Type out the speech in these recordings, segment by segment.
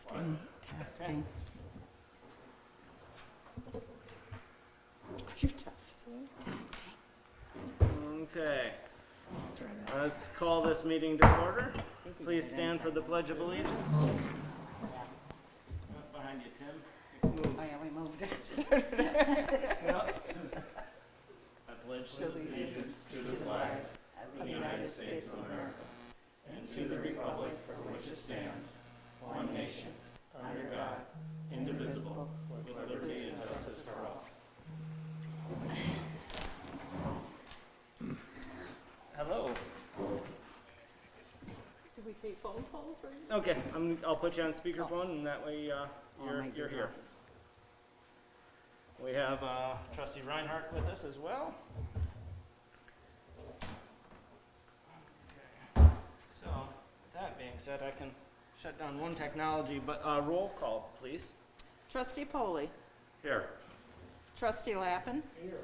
Testing, testing. Are you testing? Testing. Okay, Let's try that. let's call this meeting to order. Please stand for the Pledge of Allegiance. Up behind you, Tim. Move. Oh, yeah, we moved it. Yep. I pledge Allegiance to the flag of the United States of America and to the republic for which it stands, one nation, under God, indivisible, with liberty and justice for all. Hello. Do we take phone calls or? Okay, I'll put you on speakerphone, and that way you're here. We have Trustee Reinhardt with us as well. Okay. So, with that being said, I can shut down one technology, but roll call, please. Trustee Polly. Here. Trustee Lappin. Here.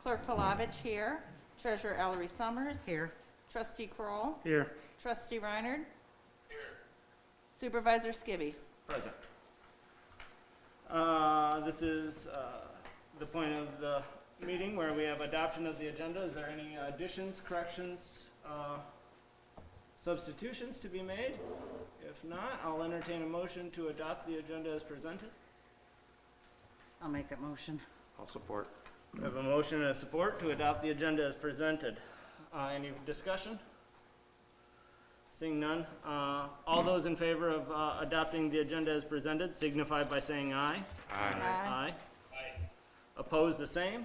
Clerk Palovich here. Treasurer Ellery Summers. Here. Trustee Kroll. Here. Trustee Reinhardt. Here. Supervisor Skibby. Present. This is the point of the meeting where we have adoption of the agenda. Is there any additions, corrections, substitutions to be made? If not, I'll entertain a motion to adopt the agenda as presented. I'll make that motion. I'll support. We have a motion and a support to adopt the agenda as presented. Any discussion? Seeing none, all those in favor of adopting the agenda as presented signify by saying aye. Aye. Aye. Oppose the same?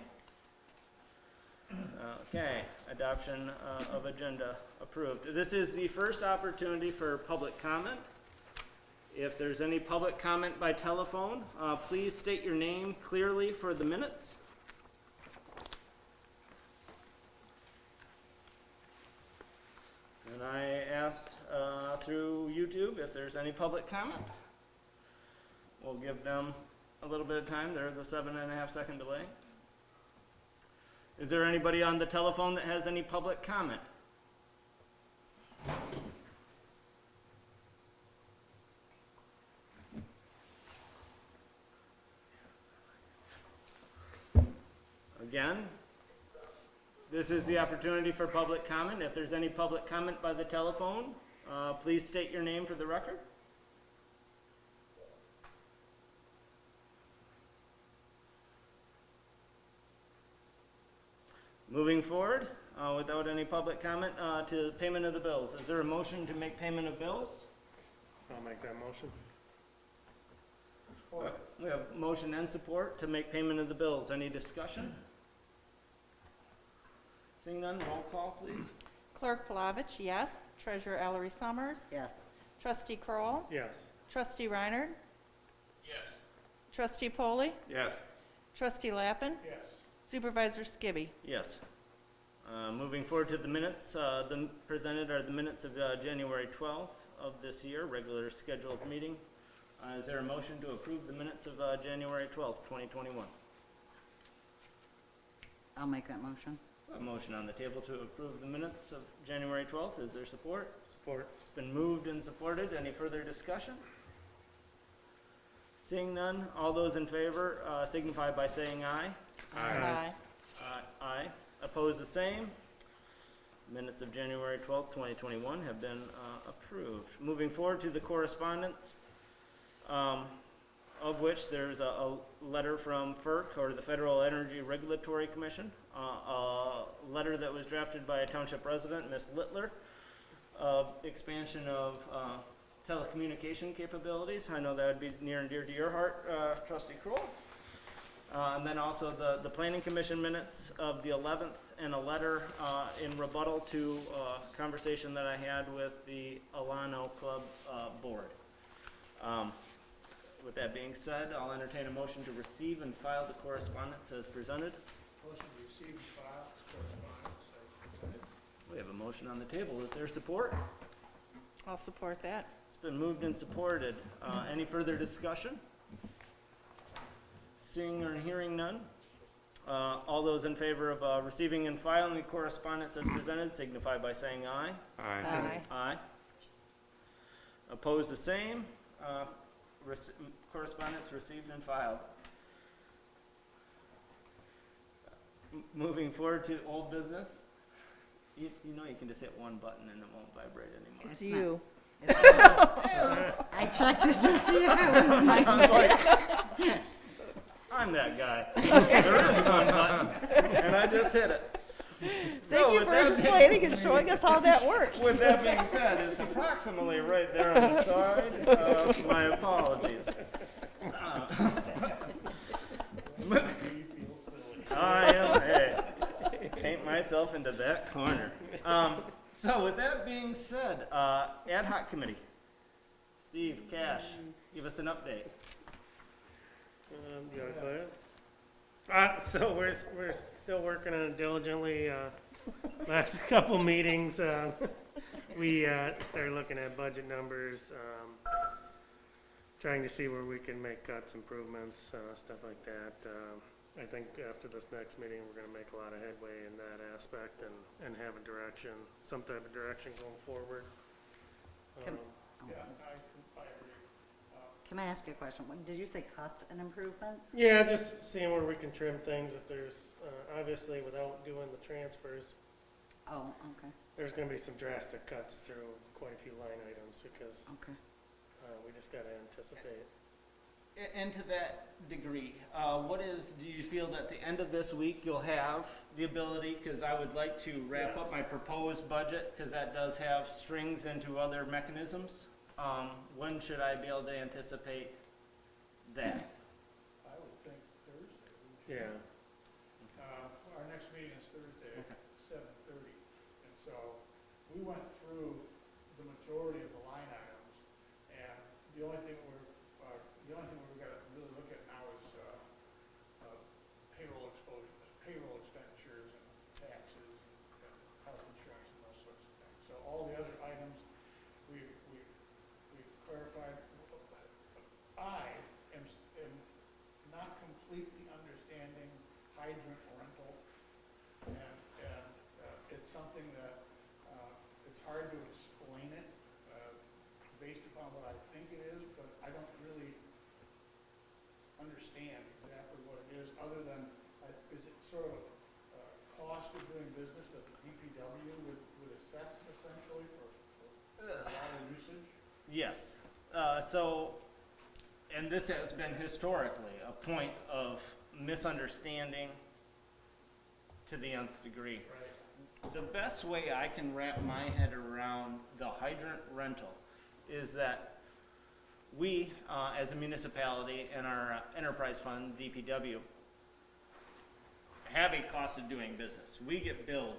Okay, adoption of agenda approved. This is the first opportunity for public comment. If there's any public comment by telephone, please state your name clearly for the minutes. And I asked through YouTube if there's any public comment. We'll give them a little bit of time. There is a 7.5 second delay. Is there anybody on the telephone that has any public comment? Again, this is the opportunity for public comment. If there's any public comment by the telephone, please state your name for the record. Moving forward, without any public comment, to payment of the bills. Is there a motion to make payment of bills? I'll make that motion. We have motion and support to make payment of the bills. Any discussion? Seeing none, roll call, please. Clerk Palovich, yes. Treasurer Ellery Summers. Yes. Trustee Kroll. Yes. Trustee Reinhardt. Yes. Trustee Polly. Yes. Trustee Lappin. Yes. Supervisor Skibby. Yes. Moving forward to the minutes, presented are the minutes of January 12th of this year, regular scheduled meeting. Is there a motion to approve the minutes of January 12th, 2021? I'll make that motion. A motion on the table to approve the minutes of January 12th. Is there support? Support. It's been moved and supported. Any further discussion? Seeing none, all those in favor signify by saying aye. Aye. Aye. Oppose the same. Minutes of January 12th, 2021 have been approved. Moving forward to the correspondence, of which there's a letter from FERC, or the Federal Energy Regulatory Commission, a letter that was drafted by a township resident, Ms. Littler, of expansion of telecommunication capabilities. I know that would be near and dear to your heart, Trustee Kroll. And then also the Planning Commission minutes of the 11th, and a letter in rebuttal to a conversation that I had with the Alano Club board. With that being said, I'll entertain a motion to receive and file the correspondence as presented. Motion to receive and file correspondence. We have a motion on the table. Is there support? I'll support that. It's been moved and supported. Any further discussion? Seeing or hearing none, all those in favor of receiving and filing the correspondence as presented signify by saying aye. Aye. Aye. Aye. Oppose the same. correspondence received and filed. Moving forward to old business. You know you can just hit one button and it won't vibrate anymore. It's you. I checked it to see if it was my. I was like, I'm that guy. There is one button, and I just hit it. Thank you with for that explaining and showing us how that works. With that being said, it's approximately right there on the side. My apologies. I am, hey, paint myself into that corner. So with that being said, ad hoc committee. Steve, Cash, give us an update. You want to go ahead? So we're still working on it diligently. Last couple meetings, we started looking at budget numbers, trying to see where we can make cuts, improvements, stuff like that. I think after this next meeting, we're going to make a lot of headway in that aspect and have a direction, some type of direction going forward. Yeah, I agree. Can I ask you a question? Did you say cuts and improvements? Yeah, just seeing where we can trim things. If there's, obviously, without doing the transfers, Oh, okay, there's going to be some drastic cuts through quite a few line items because okay. we just got to anticipate. And to that degree, do you feel that at the end of this week you'll have the ability, because I would like to wrap up my proposed budget, because that does have strings into other mechanisms. When should I be able to anticipate that? I would think Thursday. wouldn't you? Yeah. Our next meeting is Thursday, Okay. 7:30. And so we went through the majority of the line items, and the only thing we're going to really look at now is payroll expenditures and taxes and health insurance and those sorts of things. So all the other items we've clarified. I am not completely understanding hydrant rental, and it's something that it's hard to explain it based upon what I think it is, but I don't really understand exactly what it is, other than, is it sort of a cost of doing business that the DPW would assess essentially for water usage? Yes. And this has been historically a point of misunderstanding to the nth degree. Right. The best way I can wrap my head around the hydrant rental is that we, as a municipality and our enterprise fund, DPW, have a cost of doing business. We get billed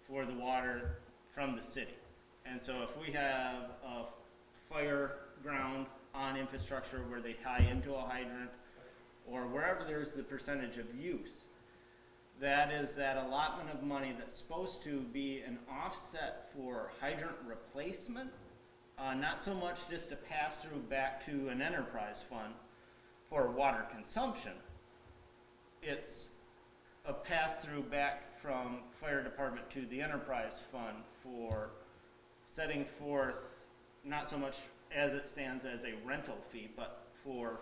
for the water from the city. And so if we have a fire ground on infrastructure where they tie into a hydrant, or wherever there's the percentage of use, that is that allotment of money that's supposed to be an offset for hydrant replacement, not so much just a pass through back to an enterprise fund for water consumption. It's a pass through back from fire department to the enterprise fund for setting forth not so much as it stands as a rental fee, but for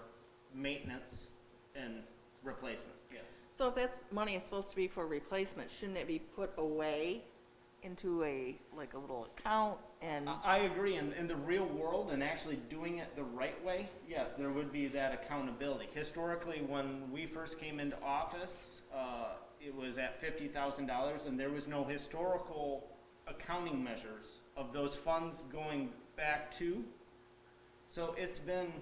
maintenance and replacement. Yes. So if that's money is supposed to be for replacement, shouldn't it be put away into a little account and? I agree. In the real world and actually doing it the right way, yes, there would be that accountability. Historically, when we first came into office, it was at $50,000, and there was no historical accounting measures of those funds going back to. So it's been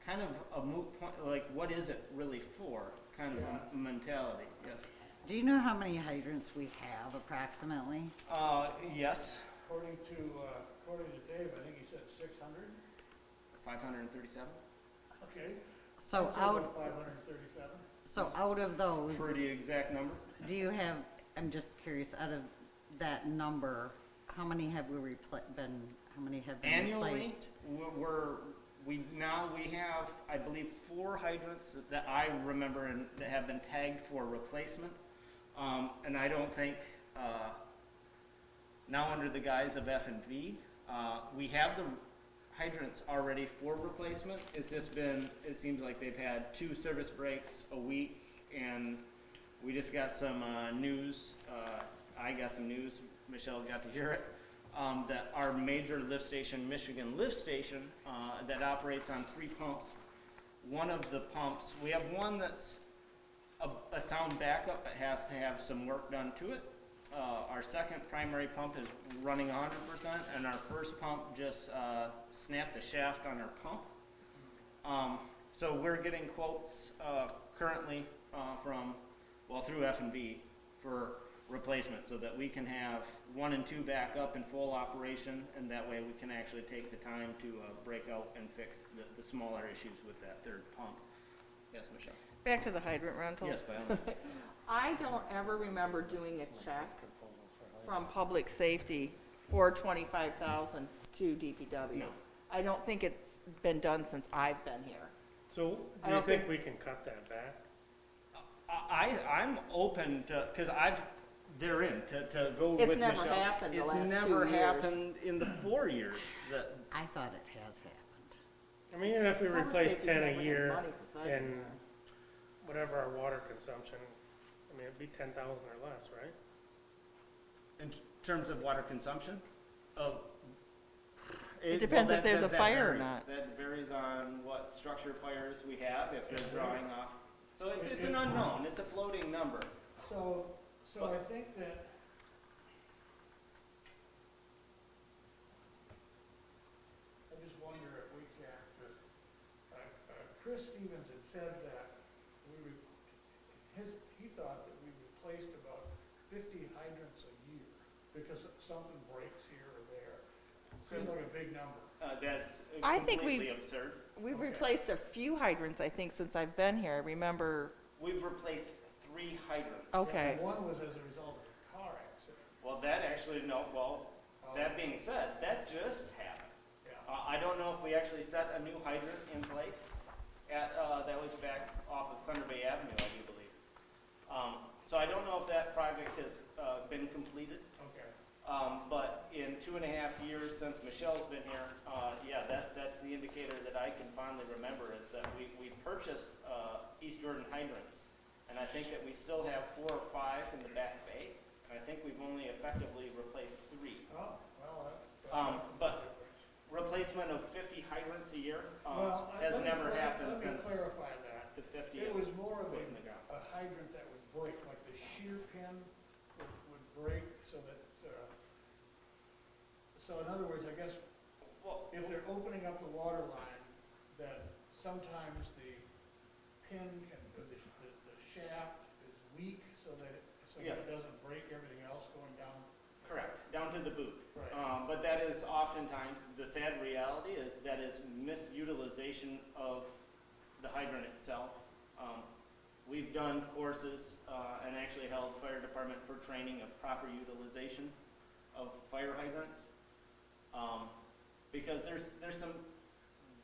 kind of a moot point, like what is it really for, kind of a mentality, yes. Do you know how many hydrants we have approximately? Yes, According to Dave, I think he said 600. 537. Okay. So That's out, about 537. so out of those, Pretty exact number. do you have, I'm just curious, out of that number, how many have we how many have been Annually, replaced? we have, I believe, 4 hydrants that I remember and that have been tagged for replacement. And I don't think, now under the guise of F&V, we have the hydrants already for replacement. It's just been, it seems like they've had 2 service breaks a week, and we just got some news, I got some news, Michelle got to hear it, that our major lift station, Michigan Lift Station, that operates on 3 pumps, one of the pumps, we have one that's a sound backup, but has to have some work done to it. Our second primary pump is running 100%, and our first pump just snapped the shaft on our pump. So we're getting quotes currently through F&B for replacement, so that we can have 1 and 2 back up in full operation, and that way we can actually take the time to break out and fix the smaller issues with that third pump. Yes, Michelle? Back to the hydrant rental. Yes, by all means. I don't ever remember doing a check from public safety for 25,000 to DPW. No. I don't think it's been done since I've been here. So, I do you don't think think- we can cut that back? I'm open to, because they're in, to go with It's Michelle's. never happened the last 2 It's never years. happened in the 4 years that, I thought it has happened. I mean, even if we Public replace safety's 10 never a had year, money since I've been and here. whatever our water consumption, I mean, it'd be 10,000 or less, right? in terms of water consumption, It depends if there's a fire or varies. not. That varies on what structure fires we have, if they're drawing off. So it's an unknown, it's a floating number. So I think that I just wonder if we can, because Chris Stevens had said that he thought that we replaced about 50 hydrants a year because something breaks here or there. Seems like a big number. That's I think completely we've- absurd. We've Okay. replaced a few hydrants, I think, since I've been here. I remember, We've replaced 3 hydrants. Okay. And one was as a result of a car accident. Well, that actually, no, well, that being said, that just happened. Yeah. I don't know if we actually set a new hydrant in place. That was back off of Thunder Bay Avenue, I do believe. So I don't know if that project has been completed. Okay. But in 2.5 years since Michelle's been here, that's the indicator that I can fondly remember, is that we purchased East Jordan hydrants. And I think that we still have 4 or 5 in the back bay. And I think we've only effectively replaced 3. Oh, well, that makes a but- difference. Replacement of 50 hydrants a year Well, has let me never clar- happened Let me since clarify that. the 50 It was more of put in the ground. a hydrant that would break, like the shear pin would break so that, so in other words, I guess, Well, if they're opening up the water line, that sometimes the pin can, or the shaft is weak so that Yeah. it doesn't break everything else going down. correct, down to the boot. Right. But that is oftentimes, the sad reality is that is misutilization of the hydrant itself. We've done courses and actually held fire department for training of proper utilization of fire hydrants. Because there's some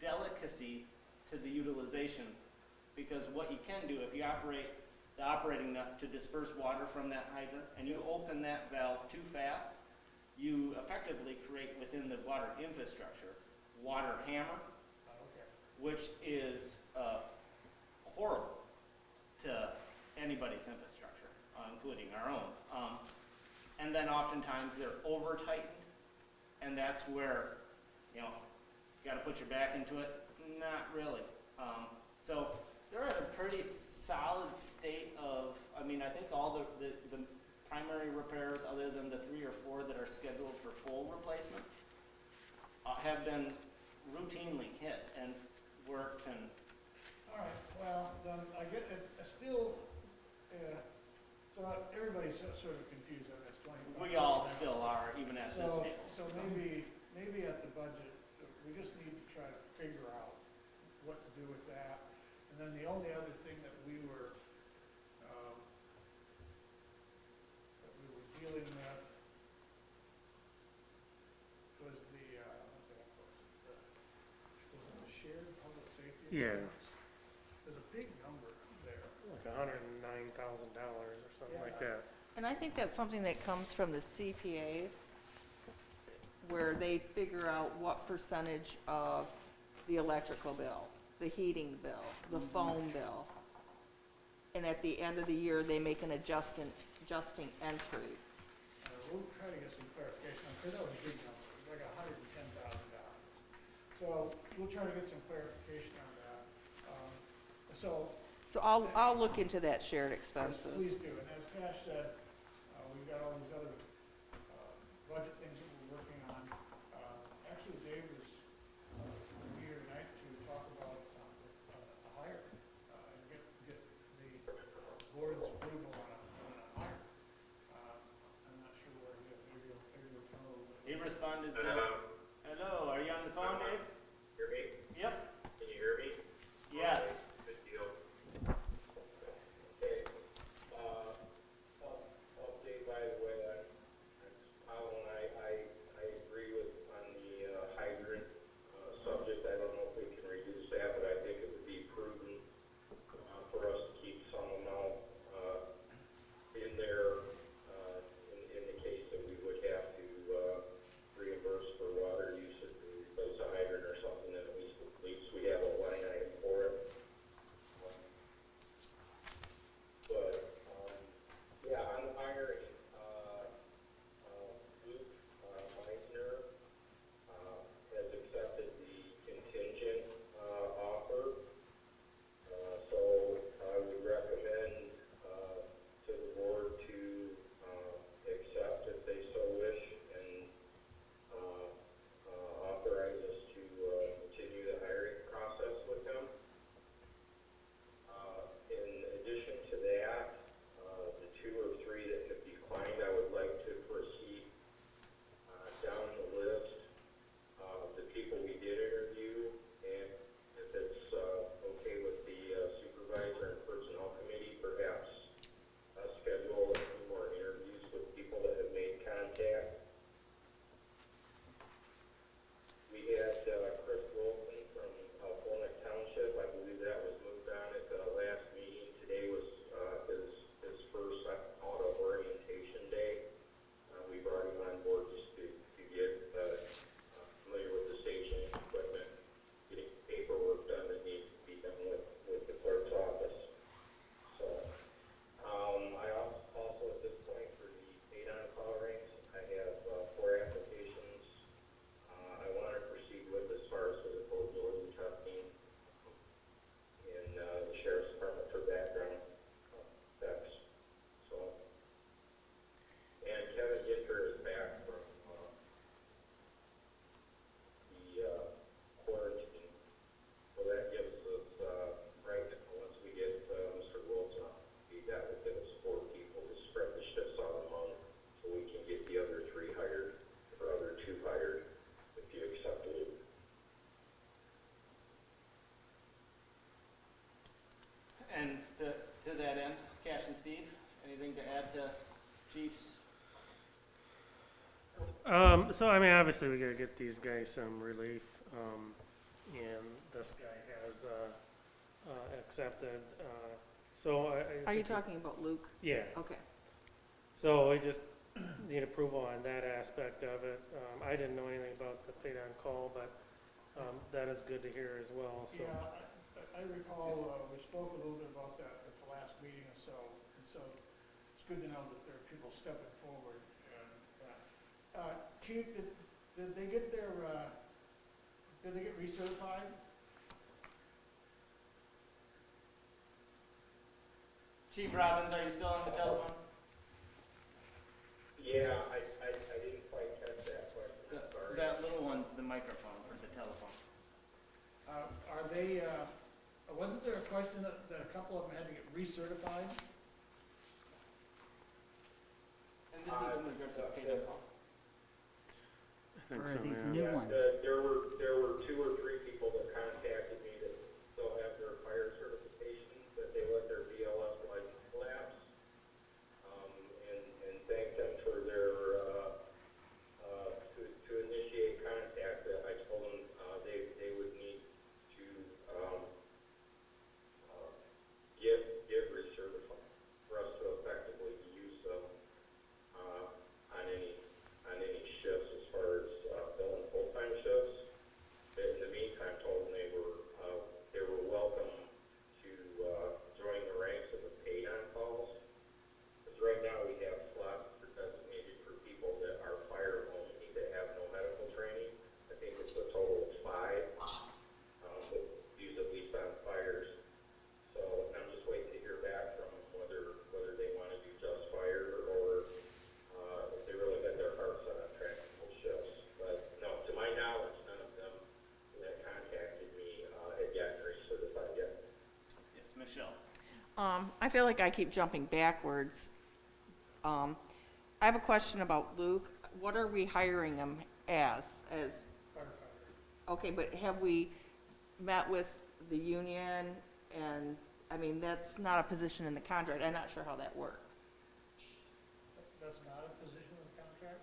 delicacy to the utilization, because what you can do, if you operate the operating nut to disperse water from that hydrant, and you open that valve too fast, you effectively create within the water infrastructure water hammer, Okay. which is horrible to anybody's infrastructure, including our own. And then oftentimes they're over tightened, and that's where, you got to put your back into it. Not really. So they're at a pretty solid state of, I mean, I think all the primary repairs, other than the 3 or 4 that are scheduled for full replacement, have been routinely hit and worked, and All right, well, then I get it, I still, so everybody's sort of confused on this 25. we all still are, even at this table. So maybe at the budget, we just need to try to figure out what to do with that. And then the only other thing that we were dealing with was was it the shared public safety? Yeah. insurance? There's a big number there. Like $109,000 or something like that. and I think that's something that comes from the CPA. where they figure out what percentage of the electrical bill, the heating bill, the phone bill. And at the end of the year, they make an adjusting entry. We'll try to get some clarification, because that was a big number, it was like $110,000. So we'll try to get some clarification on that. So So I'll look into that shared please expenses. do, and as Cash said, we've got all these other budget things that we're working on. Actually, Dave was here tonight to talk about a hire, and get the board's approval on a hire. I'm not sure where he is, maybe he'll tell a little bit. He responded to, hello, are you on the phone, Dave? Hear me? Yep. Can you hear me? Yes. Good deal. Okay. Update, by the way, Alan, I agree with on the hydrant subject. I don't know if we can reduce that, but I think it would be prudent for us to keep some amount in there in the case that we would have to reimburse for water usage to replace a hydrant or something, that at least we have a line item for it. But yeah, on the hiring, Luke Meisner has accepted the contingent offer. So I would recommend to the board to accept if they so wish, and authorize us to continue the hiring process with them. In addition to that, the 2 or 3 that have declined, I would like to proceed down the list of the people we did interview, and if it's okay with the supervisor and personnel committee, perhaps schedule a few more interviews with people that have made contact. We had Chris Wilson from Fulnick Township. I believe that was moved on at the last meeting. Today was his first out of orientation day. We brought him on board just to get familiar with the station and equipment, getting paperwork done that needs to be done with the clerk's office. So I also at this point for the paid on-call ranks, I have 4 applications I want to proceed with as far as physical ability testing in the sheriff's department for background checks. So, and Kevin Ginter is back from the quarantine, so that gives us right once we get Mr. Wilson, that would give us 4 people to spread the shifts out among, so we can get the other 3 hired, or other 2 hired, if you accept it. And to that end, Cash and Steve, anything to add to Chief's? So I mean, obviously we gotta get these guys some relief, and this guy has, accepted, so I. Are you think- talking about Luke? Yeah, Okay. so we just need approval on that aspect of it. I didn't know anything about the paid on call, but, that is good to hear as well, so. Yeah, I recall, we spoke a little bit about that at the last meeting and so it's good to know that there are people stepping forward. And Chief, did they get their, did they get recertified? Chief Robbins, are you still on the telephone? Yeah, I didn't quite catch that question, I'm sorry. That little one's the microphone for the telephone. Are they, wasn't there a question that a couple of them had to get recertified? And this is in regards to paid on call. I think Or so, are these yeah. new Yeah, ones? there were 2 or 3 people that contacted me that still have their fire certifications, that they let their BLS license lapse, and thank them for their, to initiate contact. I told them, they would need to, get recertified for us to effectively use them, on any shifts as far as, I feel like I keep jumping backwards. I have a question about Luke. What are we hiring him as? Firefighter. Okay, but have we met with the union? And, I mean, that's not a position in the contract. I'm not sure how that works. That's not a position in the contract?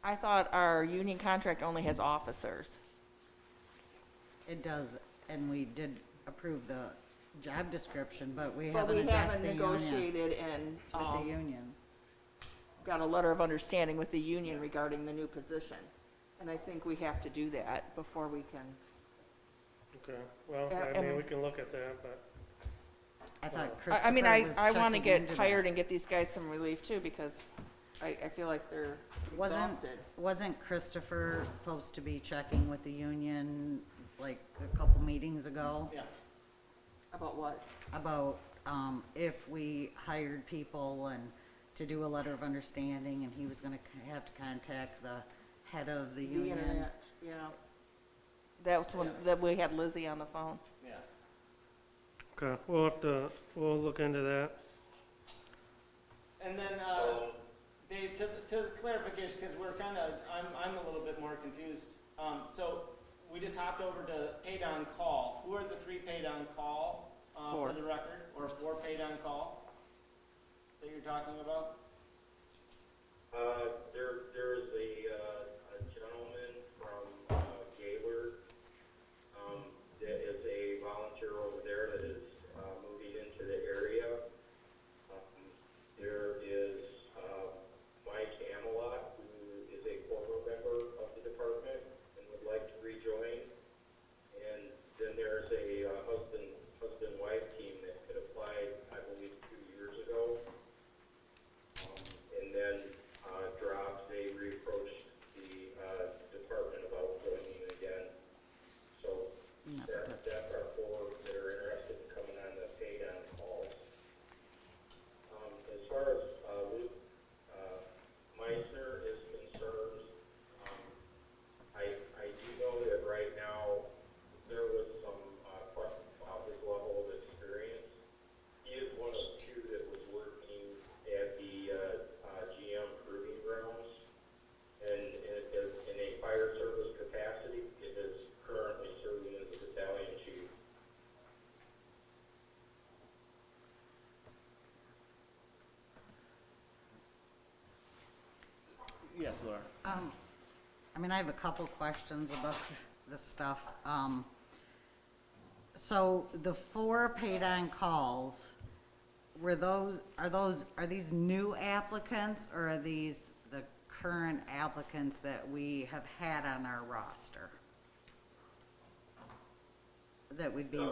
I thought our union contract only has officers. It does, and we did approve the job description, but we But haven't we addressed haven't the union. negotiated and, With the union. got a letter of understanding with the union regarding the new position. And I think we have to do that before we can. Okay, well, Yeah, I mean, and- we can look at that, but, I thought I mean, Christopher was I want to checking get into that. hired and get these guys some relief too, because I feel like they're exhausted. Wasn't Christopher supposed to be checking with the union like a couple meetings ago? Yeah. About what? About, if we hired people and to do a letter of understanding, and he was gonna have to contact the head of the The union. internet, yeah. That was when, that we had Lizzie on the phone. Yeah. okay, we'll look into that. And then, Dave, to the clarification, because we're kind of, I'm a little bit more confused. So we just hopped over to paid on call. Who are the 3 paid on call, Four. for the record, or 4 paid on call that you're talking about? There's a gentleman from Gaylord that is a volunteer over there that is moving into the area. There is Mike Amelot, who is a former member of the department and would like to rejoin. And then there's a husband-wife team that had applied, I believe, 2 years ago. And then dropped, they reapproached the department about joining again. So No, that's our 4 that are interested in coming on the paid on calls. As far as Luke Meisner is concerned, I do know that right now there was some question about his level of experience. He is one of 2 that was working at the GM proving grounds, and in a fire service capacity, it is currently serving as a battalion chief. Yes, Laura. I mean, I have a couple questions about this stuff. So the 4 paid on calls, are these new applicants, or are these the current applicants that we have had on our roster? That would be, 2,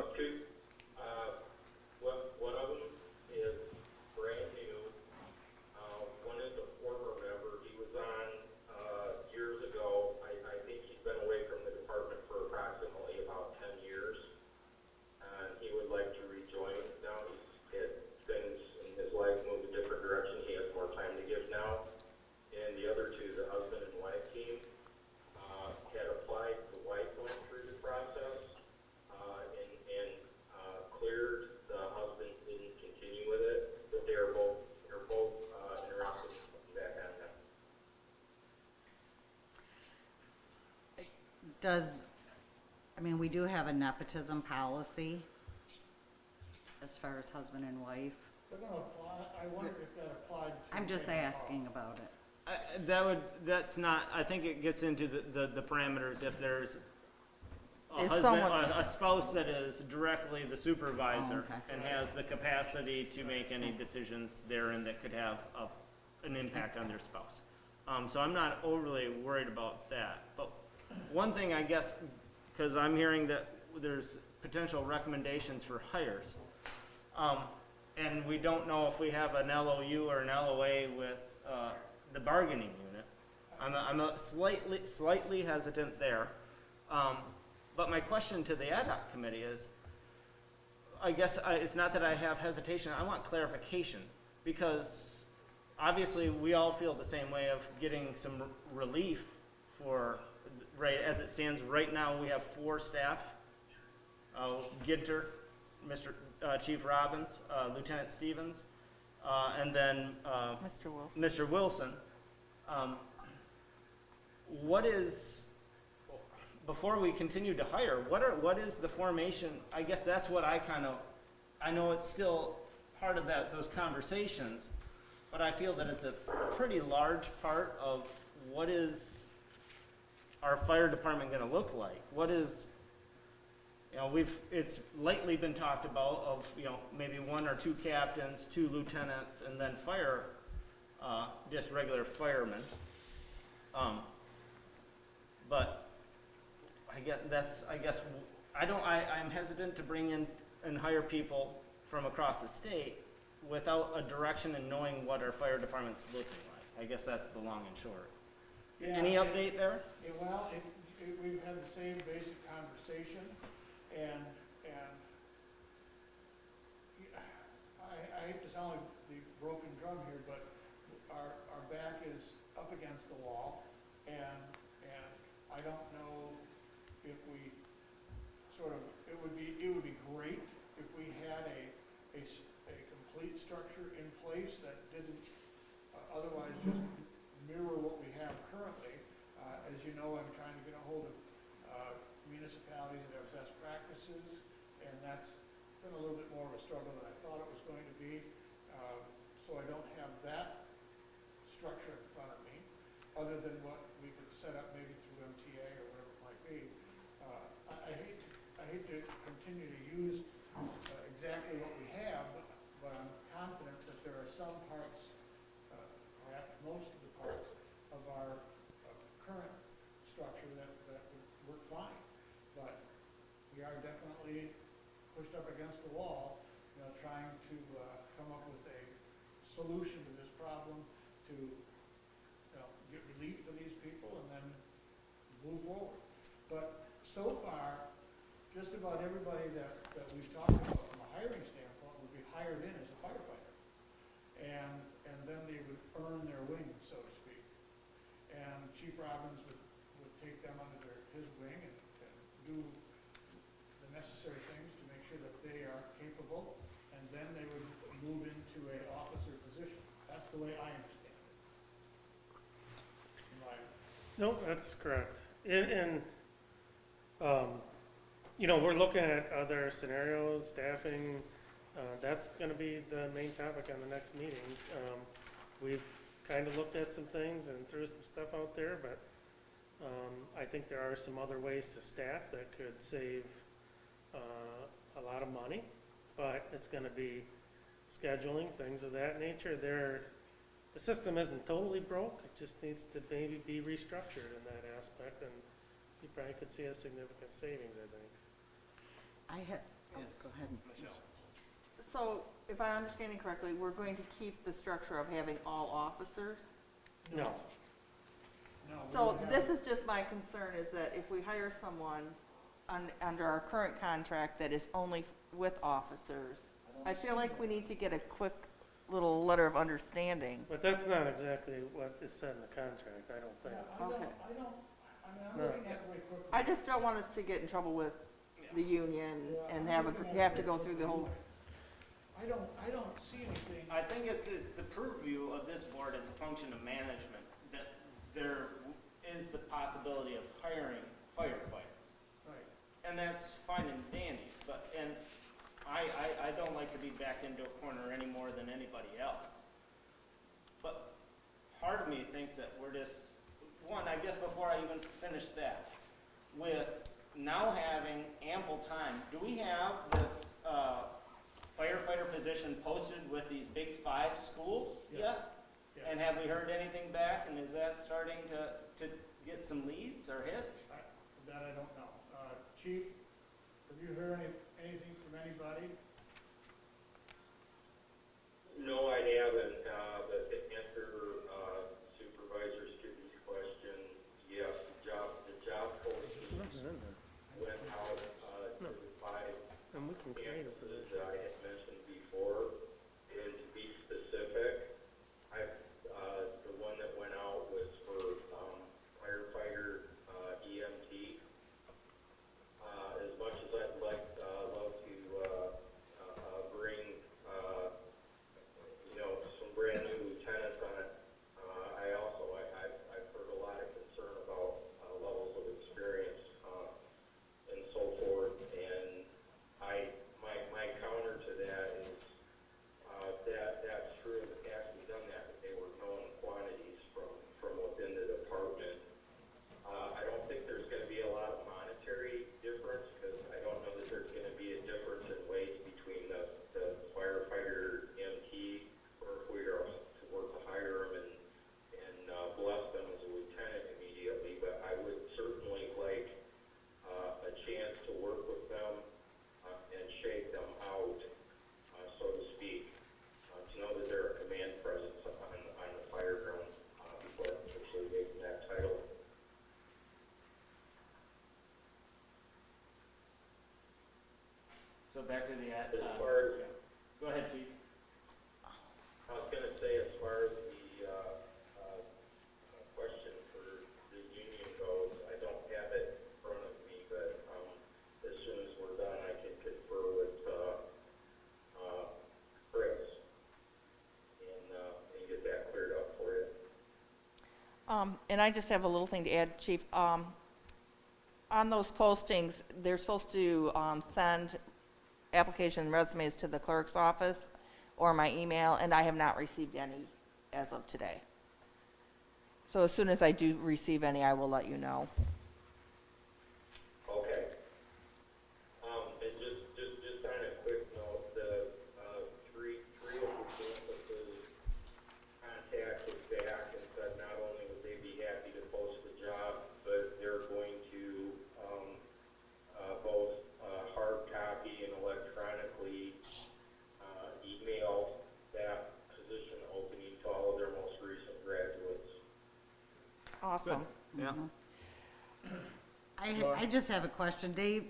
one of them is brand new. One is a former member. He was on years ago. I think he's been away from the department for approximately about 10 years. He would like to rejoin. Now he's had things in his life move a different direction. He has more time to give now. And the other 2, the husband and wife team, had applied. The wife went through the process and cleared. The husband didn't continue with it, but they're both interested in coming back on now. I mean, we do have a nepotism policy as far as husband and wife. They're gonna apply, I wonder if that applied to. I'm just paid on call. asking about it. That's not, I think it gets into the parameters if there's a If husband, someone- a spouse that is directly the supervisor Oh, okay. and has the capacity to make any decisions therein that could have an impact on their spouse. So I'm not overly worried about that. But one thing, I guess, because I'm hearing that there's potential recommendations for hires. And we don't know if we have an LOU or an LOA with the bargaining unit. I'm a slightly hesitant there. But my question to the ad hoc committee is, I guess it's not that I have hesitation, I want clarification. Because obviously we all feel the same way of getting some relief for, right, as it stands right now, we have 4 staff. Ginter Mr. Chief Robbins, Lieutenant Stevens, and then Mr. Wilson. Mr. Wilson. What is, before we continue to hire, what is the formation? I guess that's what I know it's still part of those conversations, but I feel that it's a pretty large part of what is our fire department gonna look like? What is, it's lately been talked about of, maybe 1 or 2 captains, 2 lieutenants, and then just regular firemen. But I'm hesitant to bring in and hire people from across the state without a direction and knowing what our fire department's looking like. I guess that's the long and short. Yeah, Any update there? Well, we've had the same basic conversation, and I hate to sound like the broken drum here, but our back is up against the wall, and I don't know if we it would be great if we had a complete structure in place that didn't otherwise just mirror what we have currently. As you know, I'm trying to get a hold of municipalities that have best practices, and that's been a little bit more of a struggle than I thought it was going to be. So I don't have that structure in front of me, other than what we could set up maybe through MTA or whatever it might be. I hate to continue to use exactly what we have, but I'm confident that there are some parts, perhaps most of the parts of our current structure that would work fine. But we are definitely pushed up against the wall, trying to come up with a solution to this problem to get relief for these people and then move forward. But so far, just about everybody that we've talked about from a hiring standpoint would be hired in as a firefighter. And then they would earn their wings, so to speak. And Chief Robbins would take them under his wing and do the necessary things to make sure that they are capable, and then they would move into an officer position. That's the way I understand it. No, that's correct. We're looking at other scenarios, staffing. That's going to be the main topic on the next meeting. We've kind of looked at some things and threw some stuff out there, but I think there are some other ways to staff that could save a lot of money, but it's going to be scheduling, things of that nature. The system isn't totally broke. It just needs to maybe be restructured in that aspect, and you probably could see a significant savings, I think. Yes. Go ahead. Michelle. So, if I'm understanding correctly, we're going to keep the structure of having all officers? No. No, we So would have- this is just my concern, is that if we hire someone under our current contract that is only with officers, I feel like we need to get a quick little letter of understanding. But that's not exactly what is said in the contract, I don't think. Yeah, Okay. I'm looking at it really quickly. I just don't want us to get in trouble with the union and have to go through the whole, I don't see anything. I think it's the purview of this board as a function of management, that there is the possibility of hiring firefighters. Right. And that's fine and dandy, and I don't like to be backed into a corner any more than anybody else. But part of me thinks that we're just, I guess before I even finish that, with now having ample time, do we have this firefighter position posted with these big 5 schools yet? Yeah. And have we heard anything back, and is that starting to get some leads or hits? That I don't know. Chief, have you heard anything from anybody? No, I haven't, but to answer Supervisor Skibby's question, yes, the job posting went out to the 5 And we can create a campuses position. that I had mentioned before. And to be specific, the one that went out was for firefighter EMT. As much as I'd love to So back to the, As far as, go ahead, Chief. I was gonna say, as far as the, question for the union goes, I don't have it in front of me, but, as soon as we're done, I can confer with, Chris and get that cleared up for you. And I just have a little thing to add, Chief. On those postings, they're supposed to send application resumes to the clerk's office or my email, and I have not received any as of today. So as soon as I do receive any, I will let you know. Okay. And just on a quick note, the, three of the campuses contacted back and said not only would they be happy to post the job, but they're going to, both, hard copy and electronically, email that position opening to all of their most recent graduates. Awesome. Yeah. I just have a question, Dave,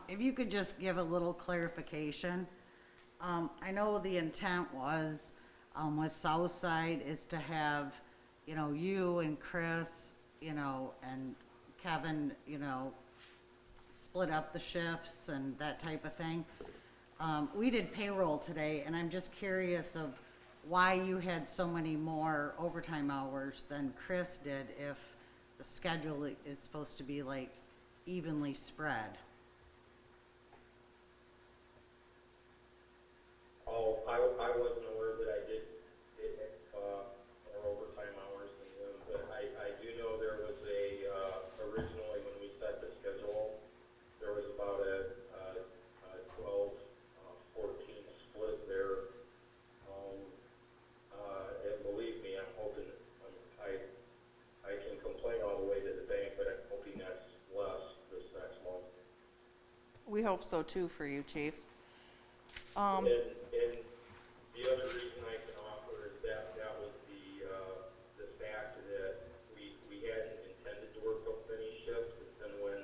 if you could just give a little clarification. I know the intent was, with Southside is to have, you know, you and Chris, you know, and Kevin, you know, split up the shifts and that type of thing. We did payroll today, and I'm just curious of why you had so many more overtime hours than Chris did if the schedule is supposed to be like evenly spread. Oh, I wasn't aware that I did more overtime hours than them, but I do know there was originally when we set the schedule, there was about a 12-14 split there. And believe me, I'm hoping, I can complain all the way to the bank, but I'm hoping that's less this next month. We hope so too for you, Chief. And the other reason I can offer is that was the fact that we hadn't intended to work up many shifts, and when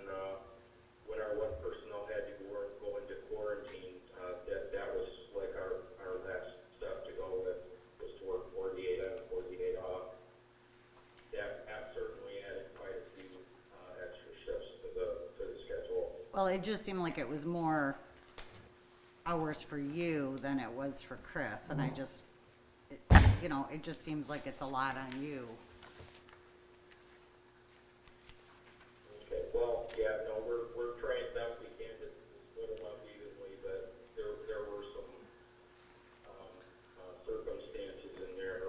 our one personnel had to go into quarantine, that was like our last step to go with, was to work 48 on, 48 off. That certainly added quite a few extra shifts to the schedule. Well, it just seemed like it was more hours for you than it was for Chris, and I just, you know, it just seems like it's a lot on you. Okay, well, yeah, no, we're trying best we can to split them up evenly, but there were some circumstances in there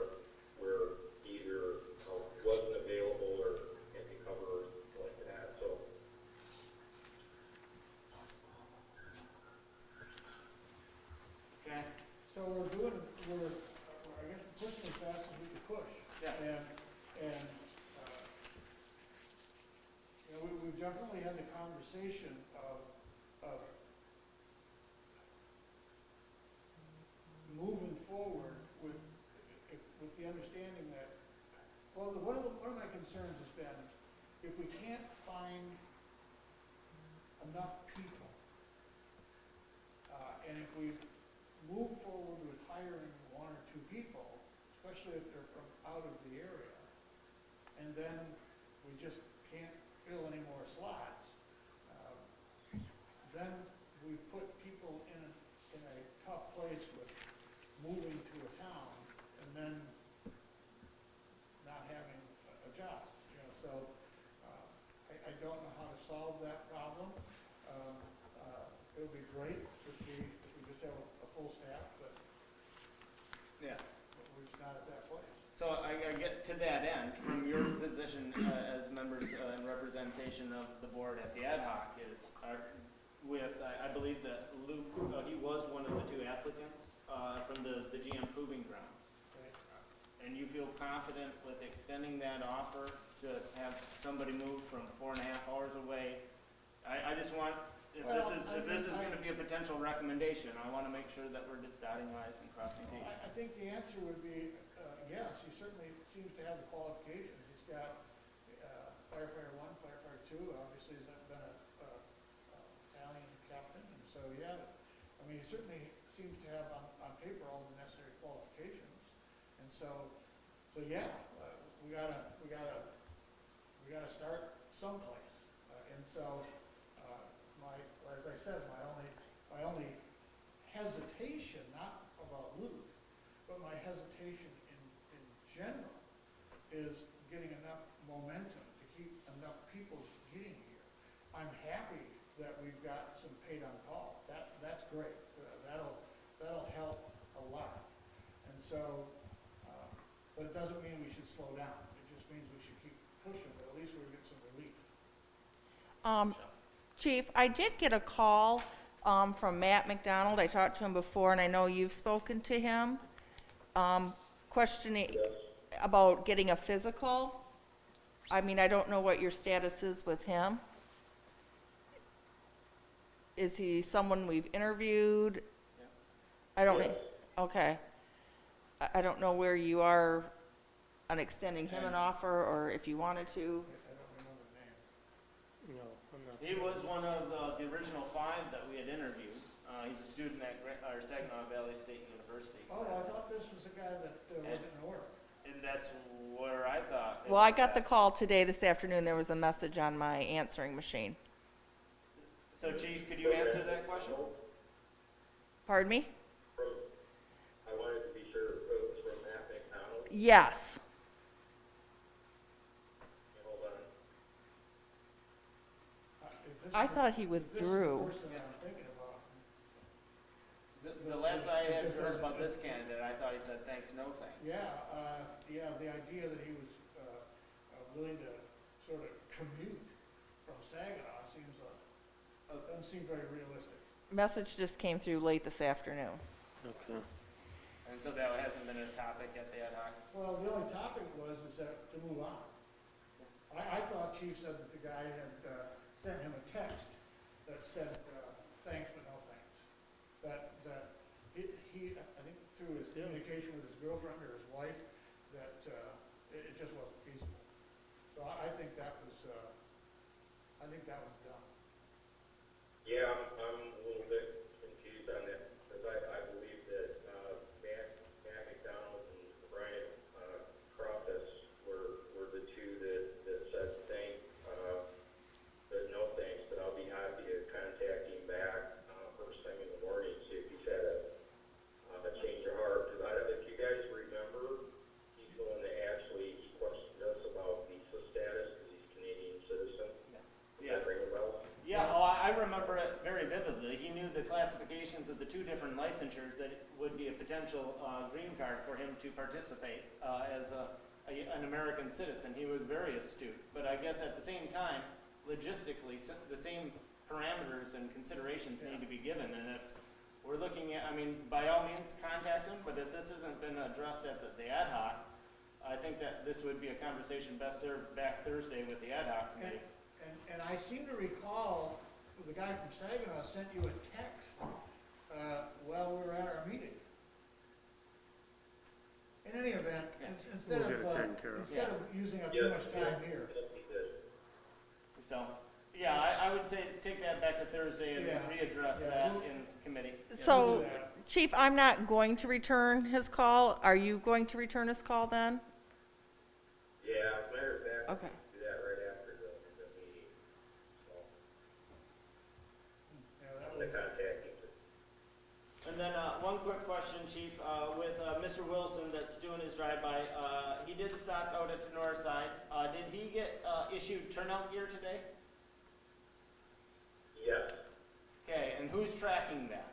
where either wasn't available or had to cover like that, so. Okay. So we're, I guess we're pushing as fast as we can push. Yeah. And, you know, we've definitely had the conversation of moving forward with the understanding that, well, one of my concerns has been, if we can't find enough people, and if we've moved forward with hiring one or two people, especially if they're from out of the area, and then we just can't fill any more slots, then we put people in a tough place with moving to a town and then not having a job, you know, so I don't know how to solve that problem. It would be great if we just have a full staff, but Yeah. we're just not at that place. So I get to that end, from your position as members and representation of the board at the ad hoc is, I believe that Luke, he was one of the two applicants from the GM Proving Grounds. Right? And you feel confident with extending that offer to have somebody move from 4.5 hours away? I just want, if this is going to be a potential recommendation, I want to make sure that we're just dotting i's and crossing t's. I think the answer would be, yes, he certainly seems to have the qualifications. He's got firefighter 1, firefighter 2, obviously he's been a battalion captain, and so, yeah, mean, he certainly seems to have on paper all the necessary qualifications. And so yeah, we gotta start someplace. And so, as I said, my only hesitation, not about Luke, but my hesitation in general is getting enough momentum to keep enough people getting here. I'm happy that we've got some paid on call. That's great. That'll help a lot. And so, but it doesn't mean we should slow down. It just means we should keep pushing, but at least we'll get some relief. Chief, I did get a call from Matt McDonald. I talked to him before, and I know you've spoken to him, questioning about getting a physical. I mean, I don't know what your status is with him. Is he someone we've interviewed? I don't know. Okay. I don't know where you are on extending him an offer, or if you wanted to. I don't remember the name. No, I'm not. He was one of the original 5 that we had interviewed. He's a student at Saginaw Valley State University. Oh, I thought this was the guy that wasn't in order. And that's where I thought. it Well, I was got the at. call today, this afternoon. There was a message on my answering machine. So Chief, could you answer that question? Pardon me? I wanted to be sure it was from Matt McDonald. Yes. Hold on. If this I is- thought he if this is the withdrew. person that I'm thinking about, The last I it had just heard doesn't- about this candidate, I thought he said thanks, no thanks. yeah, the idea that he was willing to sort of commute from Saginaw seems, doesn't seem very realistic. Message just came through late this afternoon. Okay. And so that hasn't been a topic at the ad hoc. Well, the only topic is that to move on. I thought Chief said that the guy had sent him a text that said, thanks but no thanks. That he, I think through his communication with his girlfriend or his wife, that it just wasn't feasible. So I think that was dumb. Yeah, I'm a little bit confused on that, because I believe that Matt McDonald and Brian Croftus were the two that said but no thanks, but I'll be happy to contact him back first thing in the morning, see if he's had a change of heart. Because if you guys remember, he's the one that actually questioned us about visa status, because he's Canadian citizen. Yeah. Does that ring a bell? Yeah, oh, I remember it very vividly. He knew the classifications of the 2 different licensures that would be a potential green card for him to participate as an American citizen. He was very astute. But I guess at the same time, logistically, the same parameters and considerations need to be given. And if we're looking at, I mean, by all means, contact him, but if this hasn't been addressed at the ad hoc, I think that this would be a conversation best served back Thursday with the ad hoc committee. And I seem to recall the guy from Saginaw sent you a text while we were at our meeting. In any event, instead We'll get it taken care of. of using up too much time here. Yes, he did. So, yeah, I would say take that back to Thursday and Yeah. readdress Yeah, that we'll- in committee. So, Yeah. Chief, I'm not going to return his call. Are you going to return his call then? Yeah, as a matter of fact, Okay. we do that right after the meeting. So, Yeah, that I'm was- gonna contact him. And then one quick question, Chief, with Mr. Wilson that's doing his drive-by, he did stop out at the north side. Did he get issued turnout gear today? Yes, Okay, and who's tracking that?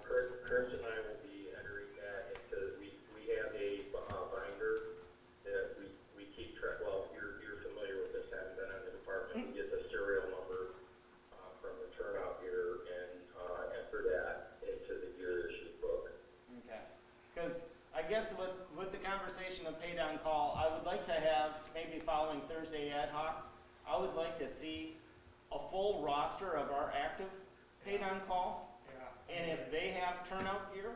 Chris and I will be entering that into, we have a binder that we keep track, well, you're familiar with this, having been on the department, we get the serial number from the turnout gear and enter that into the gear issue book. Okay, because I guess with the conversation of paid on call, I would like to have, maybe following Thursday ad hoc, I would like to see a full roster of our active paid on call. Yeah. And if they have turnout gear,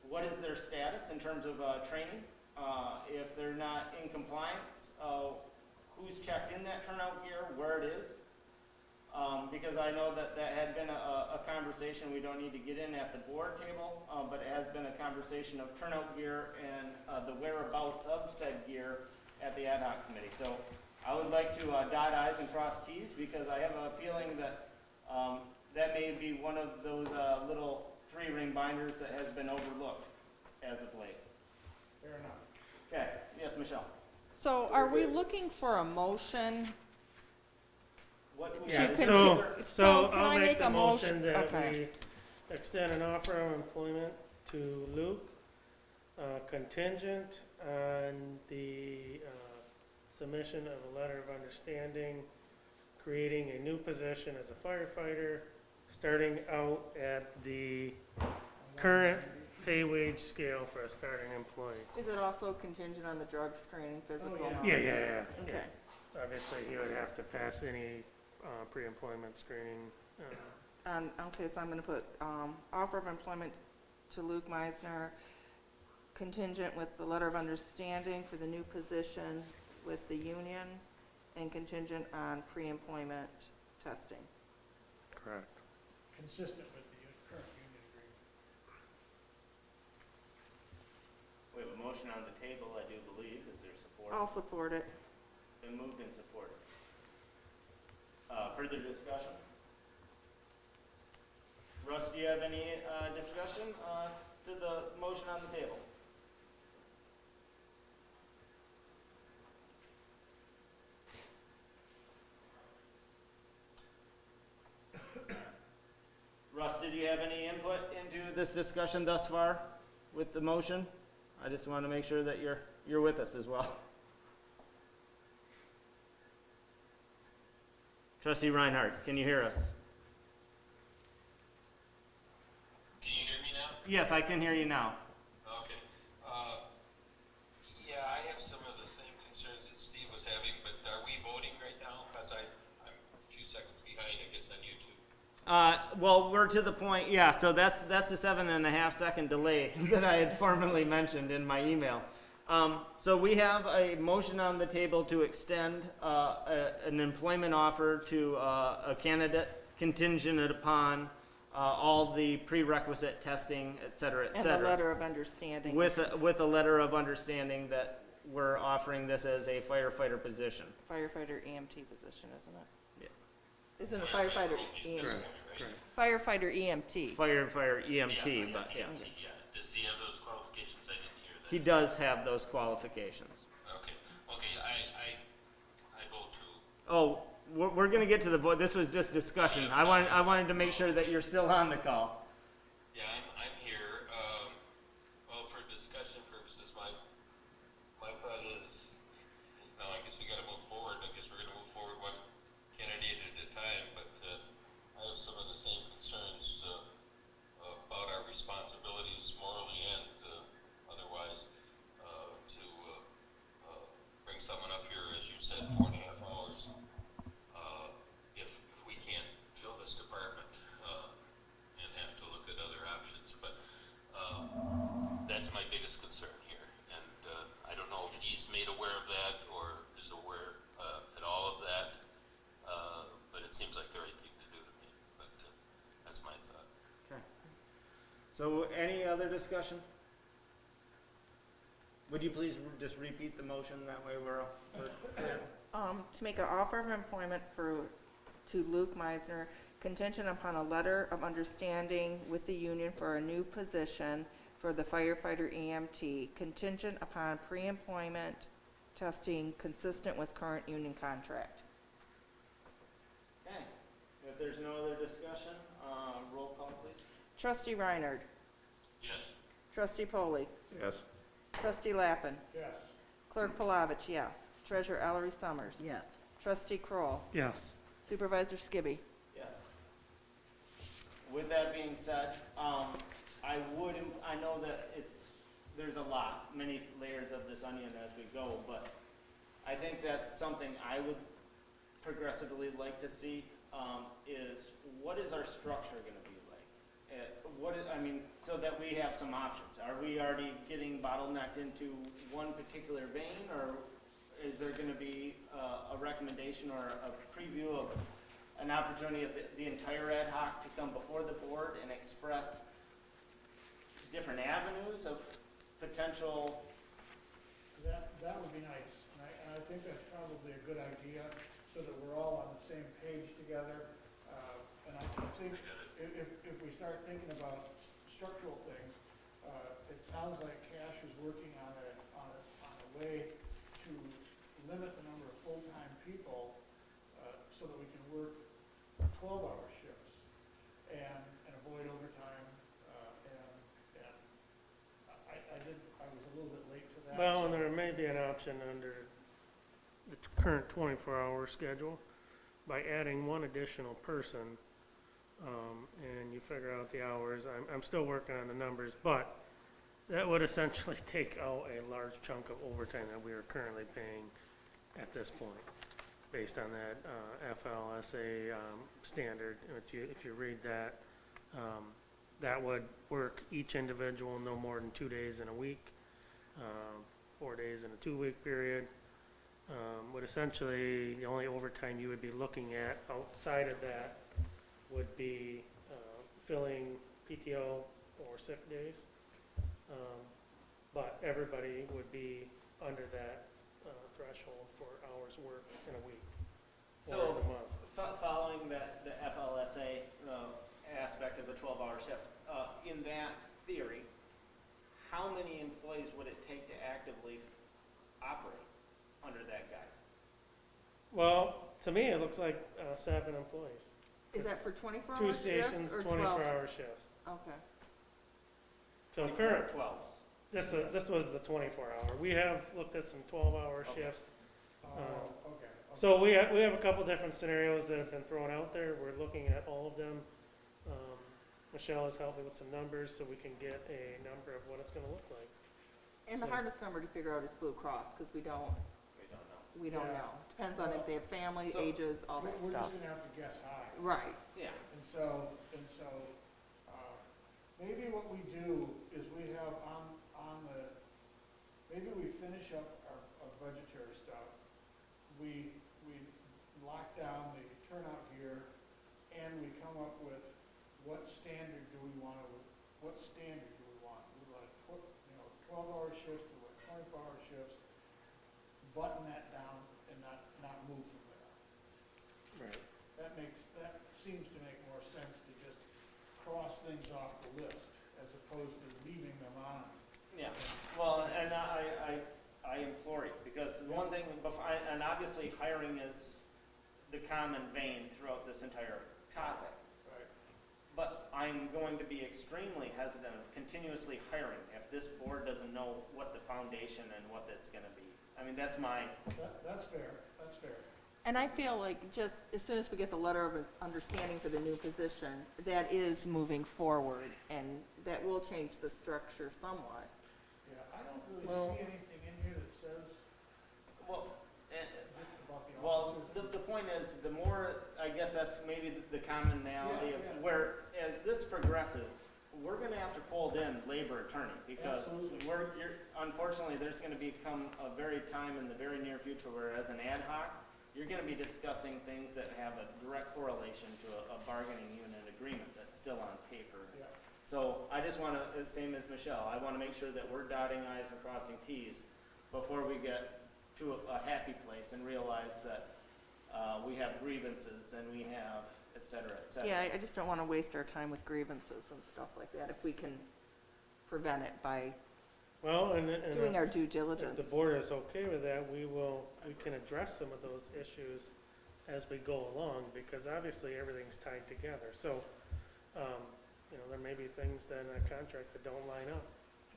what is their status in terms of training? If they're not in compliance, who's checked in that turnout gear, where it is? because I know that that had been a conversation we don't need to get in at the board table, but it has been a conversation of turnout gear and the whereabouts of said gear at the ad hoc committee. So I would like to dot i's and cross t's, because I have a feeling that that may be one of those little 3-ring binders that has been overlooked as of late. Fair enough. Okay, yes, Michelle? So are we looking for a motion? What we Yeah, should so, consider- so can I'll I make make the a motion motion? that Okay. we extend an offer of employment to Luke, contingent on the submission of a letter of understanding, creating a new position as a firefighter, starting out at the current pay wage scale for a starting employee. Is it also contingent on the drug screening, physical? yeah. knowledge? Yeah. Okay. Obviously, he would have to pass any pre-employment screening. Okay, so I'm gonna put, offer of employment to Luke Meisner, contingent with the letter of understanding for the new position with the union, and contingent on pre-employment testing. Correct. Consistent with the current union agreement. We have a motion on the table, I do believe. Is there support? I'll support it. Been moved and supported. Further discussion? Russ, do you have any discussion to the motion on the table? Russ, did you have any input into this discussion thus far with the motion? I just want to make sure that you're with us as well. Trustee Reinhardt, can you hear us? Can you hear me now? Yes, I can hear you now. Okay. Yeah, I have some of the same concerns that Steve was having, but are we voting right now? Because I'm a few seconds behind, I guess, on YouTube. Well, we're to the point, yeah, so that's the 7.5 second delay that I had formerly mentioned in my email. So we have a motion on the table to extend an employment offer to a candidate contingent upon all the prerequisite testing, et cetera, et And cetera. the letter of understanding. With a letter of understanding that we're offering this as a firefighter position. Firefighter EMT position, isn't it? Yeah. Isn't it firefighter EMT? Correct. Firefighter EMT. Firefighter EMT, but yeah. Yeah. Does he have those qualifications? I didn't hear that. He does have those qualifications. Okay. Okay. I vote to. Oh, we're gonna get to the vote. This was just discussion. I wanted to make sure that you're still on the call. Yeah, I'm here. Well, for discussion purposes, my thought is, no, I guess we got to move forward. I guess we're going to move forward one candidate at a time. But I have some of the same concerns about our responsibilities, morally and otherwise, to bring someone up here, as you said, 4.5 hours. If we can't fill this department and have to look at other options, but that's my biggest concern here. And I don't know if he's made aware of that or is aware at all of that, but it seems like the right thing to do to me. But that's my thought. Okay. So any other discussion? Would you please just repeat the motion? That way we're clear. To make an offer of employment to Luke Meisner, contingent upon a letter of understanding with the union for a new position for the firefighter EMT, contingent upon pre-employment testing consistent with current union contract. Okay. If there's no other discussion, roll call please. Trustee Reinhardt. Yes. Trustee Polly. Yes. Trustee Lappin. Yes. Clerk Palovich, yes. Treasurer Ellery Summers. Yes. Trustee Kroll. Yes. Supervisor Skibby. Yes. With that being said, I know that there's a lot, many layers of this onion as we go, but I think that's something I would progressively like to see, is what is our structure gonna be like? So that we have some options. Are we already getting bottlenecked into one particular vein, or is there gonna be a recommendation or a preview of an opportunity of the entire ad hoc to come before the board and express different avenues of potential. That would be nice, and I think that's probably a good idea, so that we're all on the same page together. And I think if we start thinking about structural things, it sounds like Cash is working on a way to limit the number of full-time people, so that we can work 12-hour shifts and avoid overtime, and I was a little bit late to that. Well, so- and there may be an option under the current 24-hour schedule by adding one additional person, and you figure out the hours. I'm still working on the numbers, but that would essentially take out a large chunk of overtime that we are currently paying at this point, based on that FLSA standard. If you read that, that would work each individual no more than 2 days in a week, 4 days in a 2-week period. Would essentially, the only overtime you would be looking at outside of that would be filling PTO or sick days. But everybody would be under that threshold for hours worked in a week or So, in a month. Following the FLSA aspect of the 12-hour shift, in that theory, how many employees would it take to actively operate under that guise? Well, to me, it looks like 7 employees. Is that for 24-hour 2 shifts stations, or 12? 24-hour shifts. Okay. So 24 or current, 12? this was the 24-hour. We have looked at some 12-hour Okay. shifts. Okay. So we have a couple different scenarios that have been thrown out there. We're looking at all of them. Michelle has helped me with some numbers so we can get a number of what it's gonna look like. And the So- hardest number to figure out is Blue Cross, because we don't We don't know. Yeah. know. Depends on if they have family, So- ages, all that We're stuff. just gonna have to guess high. Right. Yeah. And so, maybe what we do is we have maybe we finish up our budgetary stuff. We lock down the turnout gear, and we come up with what standard do we want? We want 12-hour shifts, we want 24-hour shifts, button that down and not move from there. Right. That seems to make more sense to just cross things off the list as opposed to leaving them on. Yeah, well, and I implore you, because the one thing, and obviously hiring is the common vein throughout this entire topic, Right. but I'm going to be extremely hesitant of continuously hiring if this board doesn't know what the foundation and what it's gonna be. I mean, that's my, That's fair, that's fair. And I feel like just as soon as we get the letter of understanding for the new position, that is moving forward, and that will change the structure somewhat. Yeah, I don't Well- really see anything in here that says well, just about the well, officers. the point is, the more, I guess that's maybe the commonality Yeah, of yeah. where, as this progresses, we're gonna have to fold in labor attorney, because Absolutely. unfortunately, there's gonna become a very time in the very near future where as an ad hoc, you're gonna be discussing things that have a direct correlation to a bargaining unit agreement that's still on paper. Yeah. So I just wanna, same as Michelle, I wanna make sure that we're dotting i's and crossing t's before we get to a happy place and realize that, we have grievances and we have et cetera, et cetera. Yeah, I just don't want to waste our time with grievances and stuff like that if we can prevent it by Well, and doing our due if diligence. the board is okay with that, we can address some of those issues as we go along, because obviously everything's tied together. So, there may be things that in a contract that don't line up.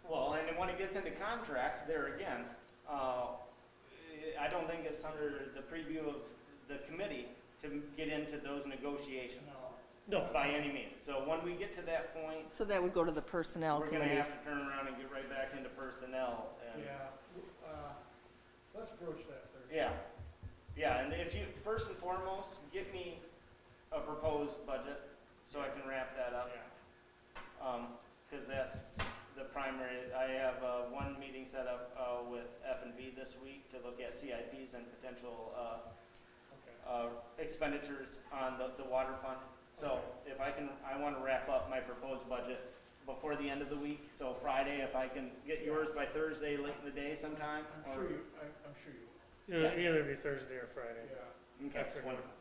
Well, and then when it gets into contract, there again, I don't think it's under the preview of the committee to get into those negotiations No, No, by any means. So when we get to that point, So that would go to the personnel we're gonna committee. have to turn around and get right back into personnel and. yeah, let's broach that Thursday. Yeah, and if you, first and foremost, get me a proposed budget so I can wrap that up. Yeah. Cause that's the primary, I have, one meeting set up, with F&B this week to look at CIPs and potential, Okay. expenditures on the water fund. So if I want to wrap up my proposed budget before the end of the week, so Friday, if I can get yours by Thursday, late in the day sometime? I'm sure you will. Either be Thursday or Friday. Yeah. Okay,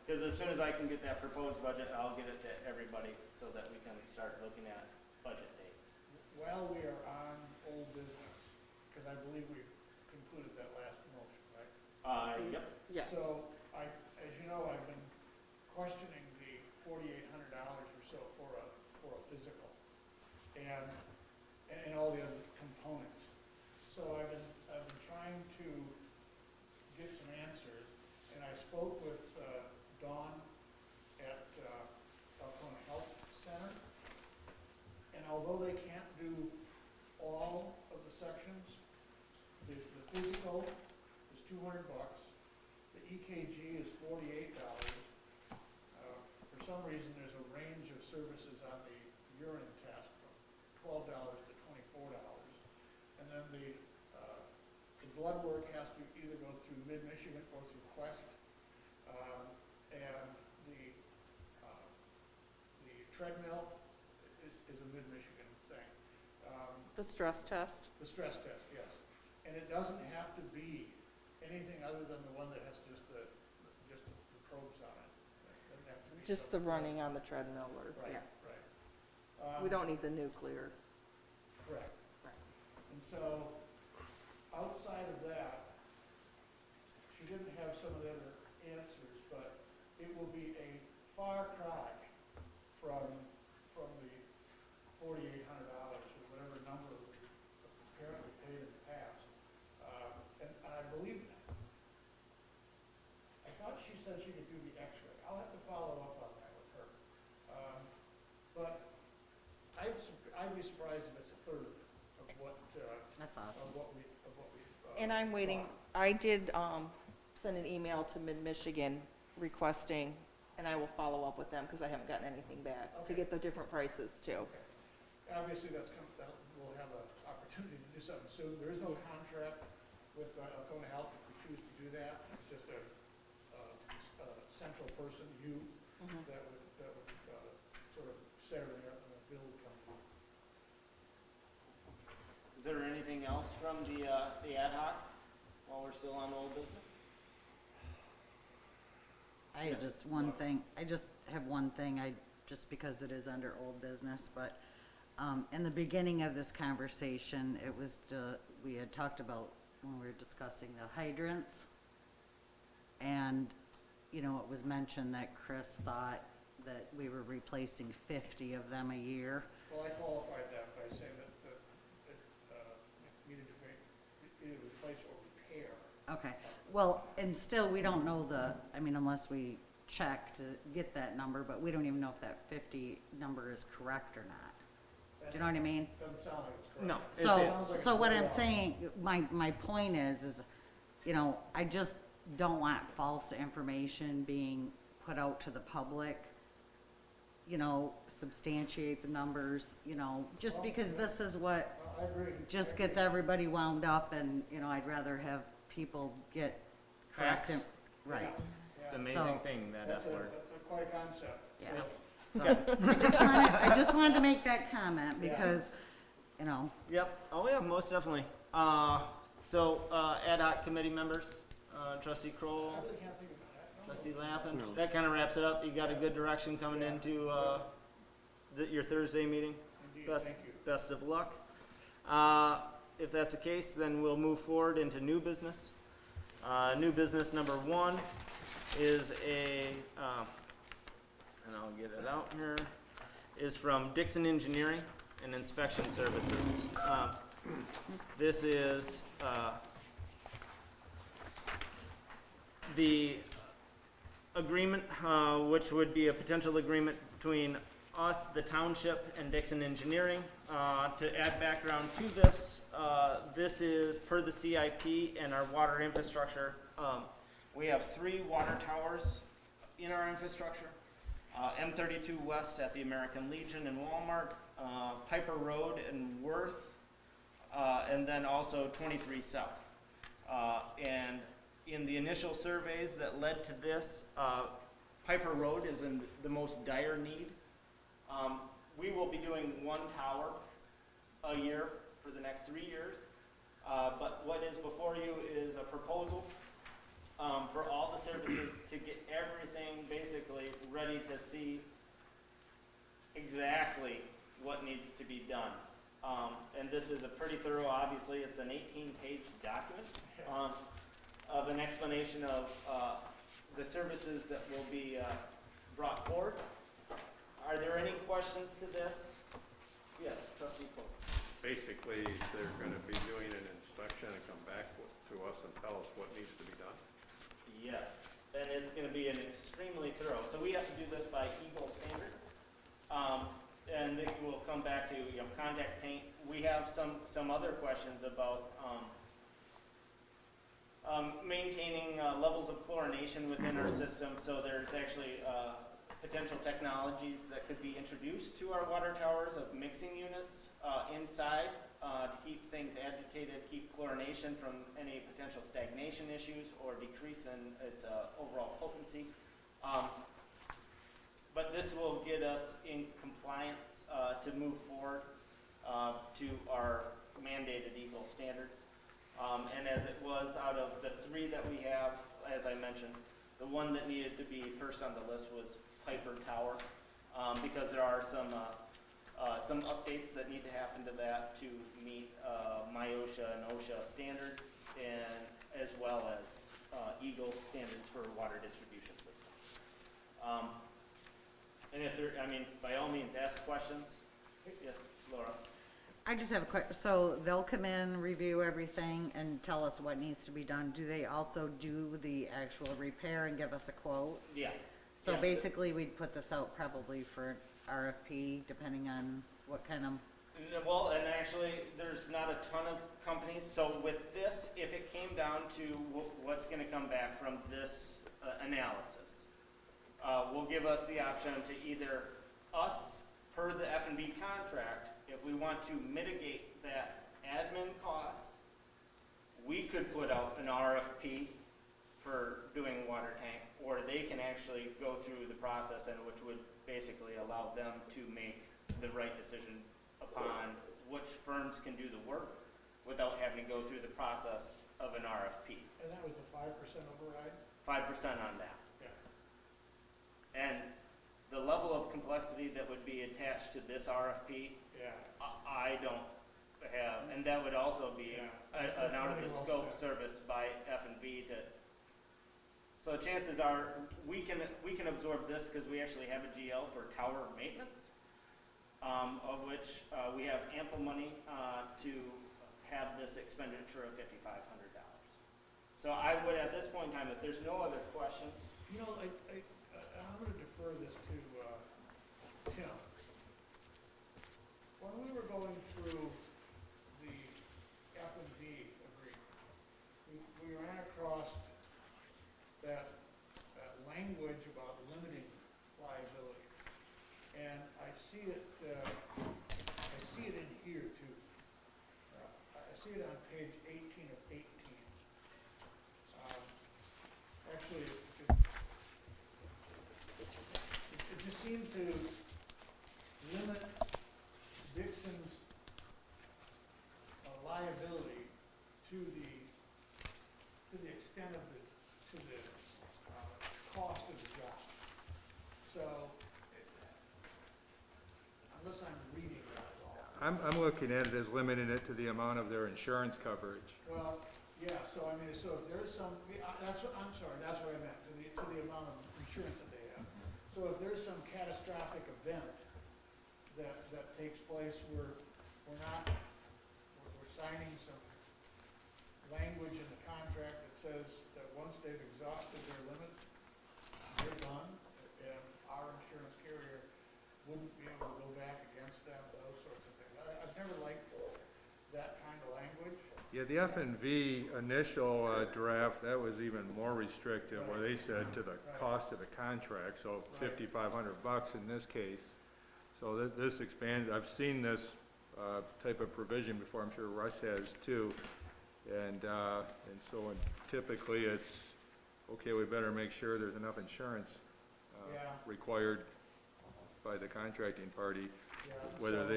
because as soon as I can get that proposed budget, I'll get it to everybody so that we can start looking at budget dates. While we are on old business, because I believe we concluded that last motion, right? Yep. Yes. So, as you know, I've been questioning the $4,800 or so for a physical, and all the other components. So I've been trying to get some answers, and I spoke with Dawn at Alcona Health Center, and although they can't do all of the sections, the physical is $200. The EKG is $48. For some reason, there's a range of services on the urine test from $12 to $24. And then the blood work has to either go through Mid-Michigan or through Quest. And the treadmill is a Mid-Michigan thing. The stress test? The stress test, yes. And it doesn't have to be anything other than the one that has just the probes on it. It doesn't have to be Just the something- running on the treadmill or, Right, yeah. right. We don't need the nuclear. Correct. Right. And so, outside of that, she didn't have some of the other answers, but it will be a far cry from the $4,800 or whatever number we apparently paid in the past. And I believe that. I thought she said she could do the x-ray. I'll have to follow up on that with her. But I'd be surprised if it's a third of what, That's awesome. of what we And I'm waiting, I did send an email to Mid-Michigan requesting, and I will follow up with them because I haven't gotten anything back, to Okay. get the different prices too. Obviously, we'll have an opportunity to do something soon. There is no contract with Alcona Health if we choose to do that. It's just a central person, you, Mhm. that would sort of set everything up and a bill would come through. Is there anything else from the ad hoc while we're still on old business? I just have one thing, just because it is under old business, but, in the beginning of this conversation, we had talked about, when we were discussing the hydrants, and, it was mentioned that Chris thought that we were replacing 50 of them a year. Well, I qualified that by saying that it needed to be either replace or repair. Okay, well, and still, we don't know unless we check to get that number, but we don't even know if that 50 number is correct or not. Do you know what I mean? Doesn't sound like it's correct. No. So what I'm saying, my point is, I just don't want false information being put out to the public, substantiate the numbers, just because this is what I agree. just gets everybody wound up, and, I'd rather have people get correct, Facts. right, It's Yeah. an So- amazing thing, that That's F word. quite a concept. yeah. So, I just wanted to make that comment, because, Yep, oh yeah, most definitely. So, ad hoc committee members, trustee Kroll, I really can't think of that. No. trustee Lappin, that kind of wraps it up. You got a good direction coming into, your Thursday meeting. Indeed, Best, thank you. best of luck. If that's the case, then we'll move forward into new business. New business number 1 is and I'll get it out here, is from Dixon Engineering and Inspection Services. This is the agreement, which would be a potential agreement between us, the township, and Dixon Engineering. To add background to this, this is per the CIP and our water infrastructure. We have 3 water towers in our infrastructure. M32 West at the American Legion and Walmart, Piper Road in Worth, and then also 23 South. And in the initial surveys that led to this, Piper Road is in the most dire need. We will be doing one tower a year for the next 3 years. But what is before you is a proposal for all the services to get everything basically ready to see exactly what needs to be done. And this is a pretty thorough, obviously, it's an 18-page document of an explanation of the services that will be brought forward. Are there any questions to this? Yes, Trustee Cole. Basically, they're gonna be doing an inspection and come back to us and tell us what needs to be done. Yes, and it's gonna be an extremely thorough, so we have to do this by Eagle standards. And it will come back to, contact paint. We have some other questions about, maintaining, levels of chlorination within our system, so there's actually, potential technologies that could be introduced to our water towers of mixing units, inside, to keep things agitated, keep chlorination from any potential stagnation issues or decrease in its, overall potency. But this will get us in compliance to move forward to our mandated Eagle standards. And as it was out of the 3 that we have, as I mentioned, the one that needed to be first on the list was Piper Tower, because there are some updates that need to happen to that to meet MIOSHA and OSHA standards, and as well as Eagle standards for water distribution systems. And if there, by all means, ask questions. Yes, Laura. I just have a question. So they'll come in, review everything, and tell us what needs to be done. Do they also do the actual repair and give us a quote? Yeah. So Yeah. basically, we'd put this out probably for RFP, depending on what kind of, Well, and actually, there's not a ton of companies, so with this, if it came down to what's gonna come back from this analysis, will give us the option to either us, per the F&B contract, if we want to mitigate that admin cost, we could put out an RFP for doing water tank, or they can actually go through the process, and which would basically allow them to make the right decision upon which firms can do the work without having to go through the process of an RFP. And that was the 5% override? 5% on that. Yeah. And the level of complexity that would be attached to this RFP, Yeah. I don't have, and that would also be Yeah. an out of the That's really scope well said. service by F&B to, so chances are, we can absorb this because we actually have a GL for tower maintenance, of which we have ample money to have this expenditure of $5,500. So I would, at this point in time, if there's no other questions, I'm going to defer this to Tim. When we were going through the F&B agreement, we ran across that language about limiting liability. And I see it in here too. I see it on page 18 of 18. Actually, it just seemed to limit Dixon's liability to the extent of the cost of the job. So, unless I'm reading that wrong. I'm looking at it as limiting it to the amount of their insurance coverage. Well, yeah, so if there's some, that's what I meant, to the amount of insurance that they have. So if there's some catastrophic event that takes place, we're signing some language in the contract that says that once they've exhausted their limit, they're done, and our insurance carrier wouldn't be able to go back against them, those sorts of things. I've never liked that kind of language. Yeah, the F&V initial draft, that was even more restrictive, where they said to the cost of the contract, so $5,500 in this case. So this expanded, I've seen this type of provision before, I'm sure Russ has too, And so typically it's, okay, we better make sure there's enough insurance Yeah. required by the contracting party. Yeah, Whether so-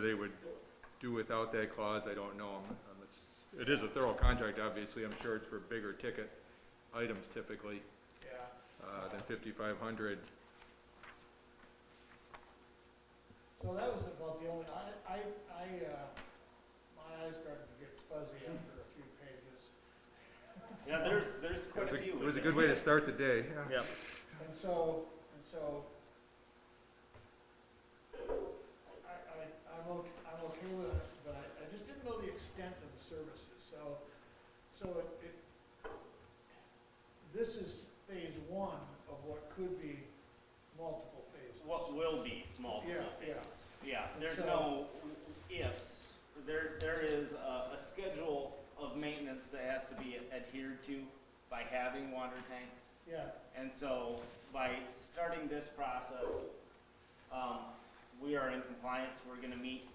they would do without that clause, I don't know. It is a thorough contract, obviously. I'm sure it's for bigger ticket items typically Yeah. than 5,500. So that was about the only, my eyes started to get fuzzy after a few pages. Yeah, there's quite a few. It was a good way to start the day, yeah. Yep. And so, I'm okay with it, but I just didn't know the extent of the services, so this is phase one of what could be multiple phases. What will be multiple Yeah, yeah. phases. Yeah, And there's so- no ifs. There is a schedule of maintenance that has to be adhered to by having water tanks. Yeah, And so by starting this process, we are in compliance. We're gonna meet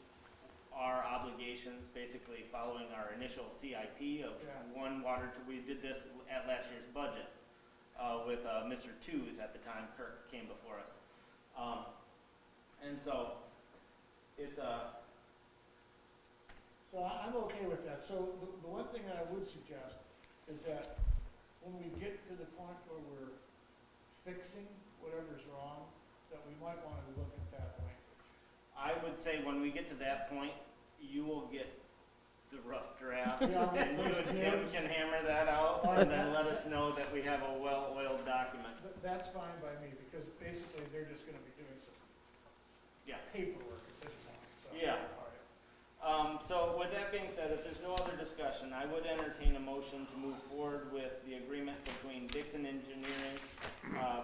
our obligations, basically following our initial CIP of Yeah. one water, we did this at last year's budget, with, Mr. Twos at the time, Kirk came before us. And so, it's so I'm okay with that. So the one thing that I would suggest is that when we get to the point where we're fixing whatever's wrong, that we might want to look at that language. I would say when we get to that point, you will get the rough draft, Yeah, and you and Tim yes. can hammer that out, All and right, then that- let us know that we have a well-oiled document. That's fine by me, because basically they're just gonna be doing some Yeah. paperwork at this point, so. Yeah. All right. So with that being said, if there's no other discussion, I would entertain a motion to move forward with the agreement between Dixon Engineering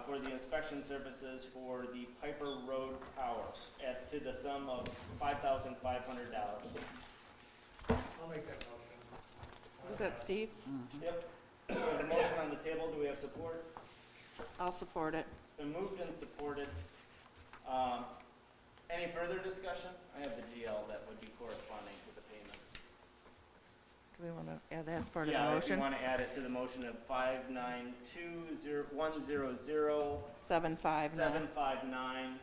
for the inspection services for the Piper Road Tower to the sum of $5,500. I'll make that motion. Was that Steve? Yep. There's a motion on the table. Do we have support? I'll support it. It's been moved and supported. Any further discussion? I have the GL that would be corresponding to the payments. Do we want to add that as part of the Yeah, if you motion? want to add it to the motion of 5920100 759.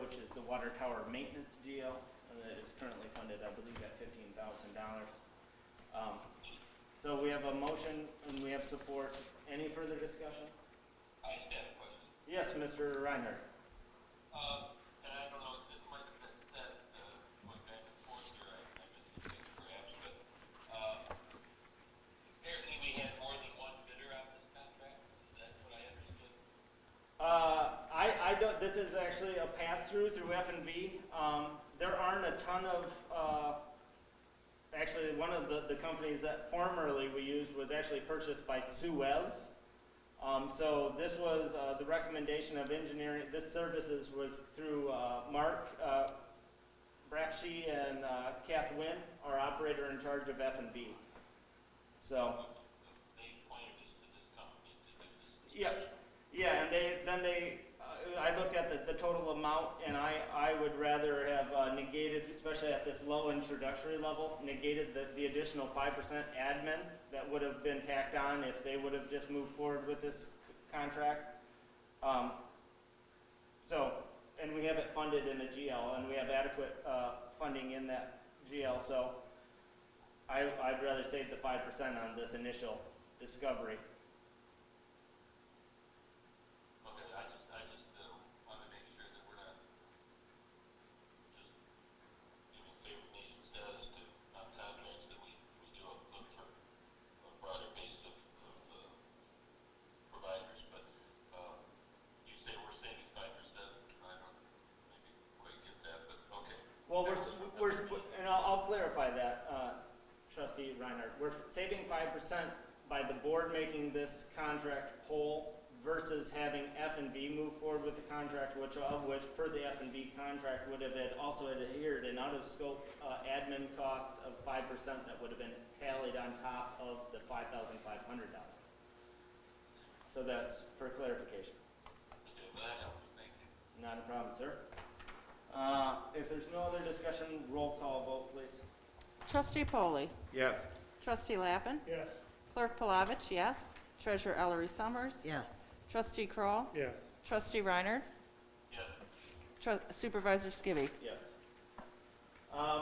which is the water tower maintenance GL, and that is currently funded, I believe, at $15,000. So we have a motion and we have support. Any further discussion? I just had a question. Yes, Mr. Reinhardt. And I don't know, this might have been said, going back and forth here, I missed the thing perhaps, but, apparently we had more than one bidder on this contract, is that what I understood? I don't, this is actually a pass-through through F&V. There aren't a ton of, actually, one of the companies that formerly we used was actually purchased by Suez. So this was the recommendation of engineering, this services was through Mark Brackshy and Kath Wynn, our operator in charge of F&B. So, They pointed us to this company to do this. yeah, and I looked at the total amount, and I would rather have negated, especially at this low introductory level, negated the additional 5% admin that would have been tacked on if they would have just moved forward with this contract. And we have it funded in the GL, and we have adequate funding in that GL, so I'd rather save the 5% on this initial discovery. Okay, I just want to make sure that we're not just giving favored nation status to contracts, that we do look for a broader base of providers, but, you say we're saving 5%, I don't maybe quite get that, but okay. Well, and I'll clarify that, Trustee Reinhardt. We're saving 5% by the board making this contract whole versus having F&B move forward with the contract, which per the F&B contract would have also adhered an out-of-scope admin cost of 5% that would have been tallied on top of the $5,500. So that's for clarification. Okay, well, that helps, thank you. Not a problem, sir. If there's no other discussion, roll call vote, please. Trustee Polly, Yes. Trustee Lappin? Yes. Clerk Palovich, yes. Treasurer Ellery Summers? Yes. Trustee Kroll, Yes. Trustee Reiner? Yes. Supervisor Skibby? Yes.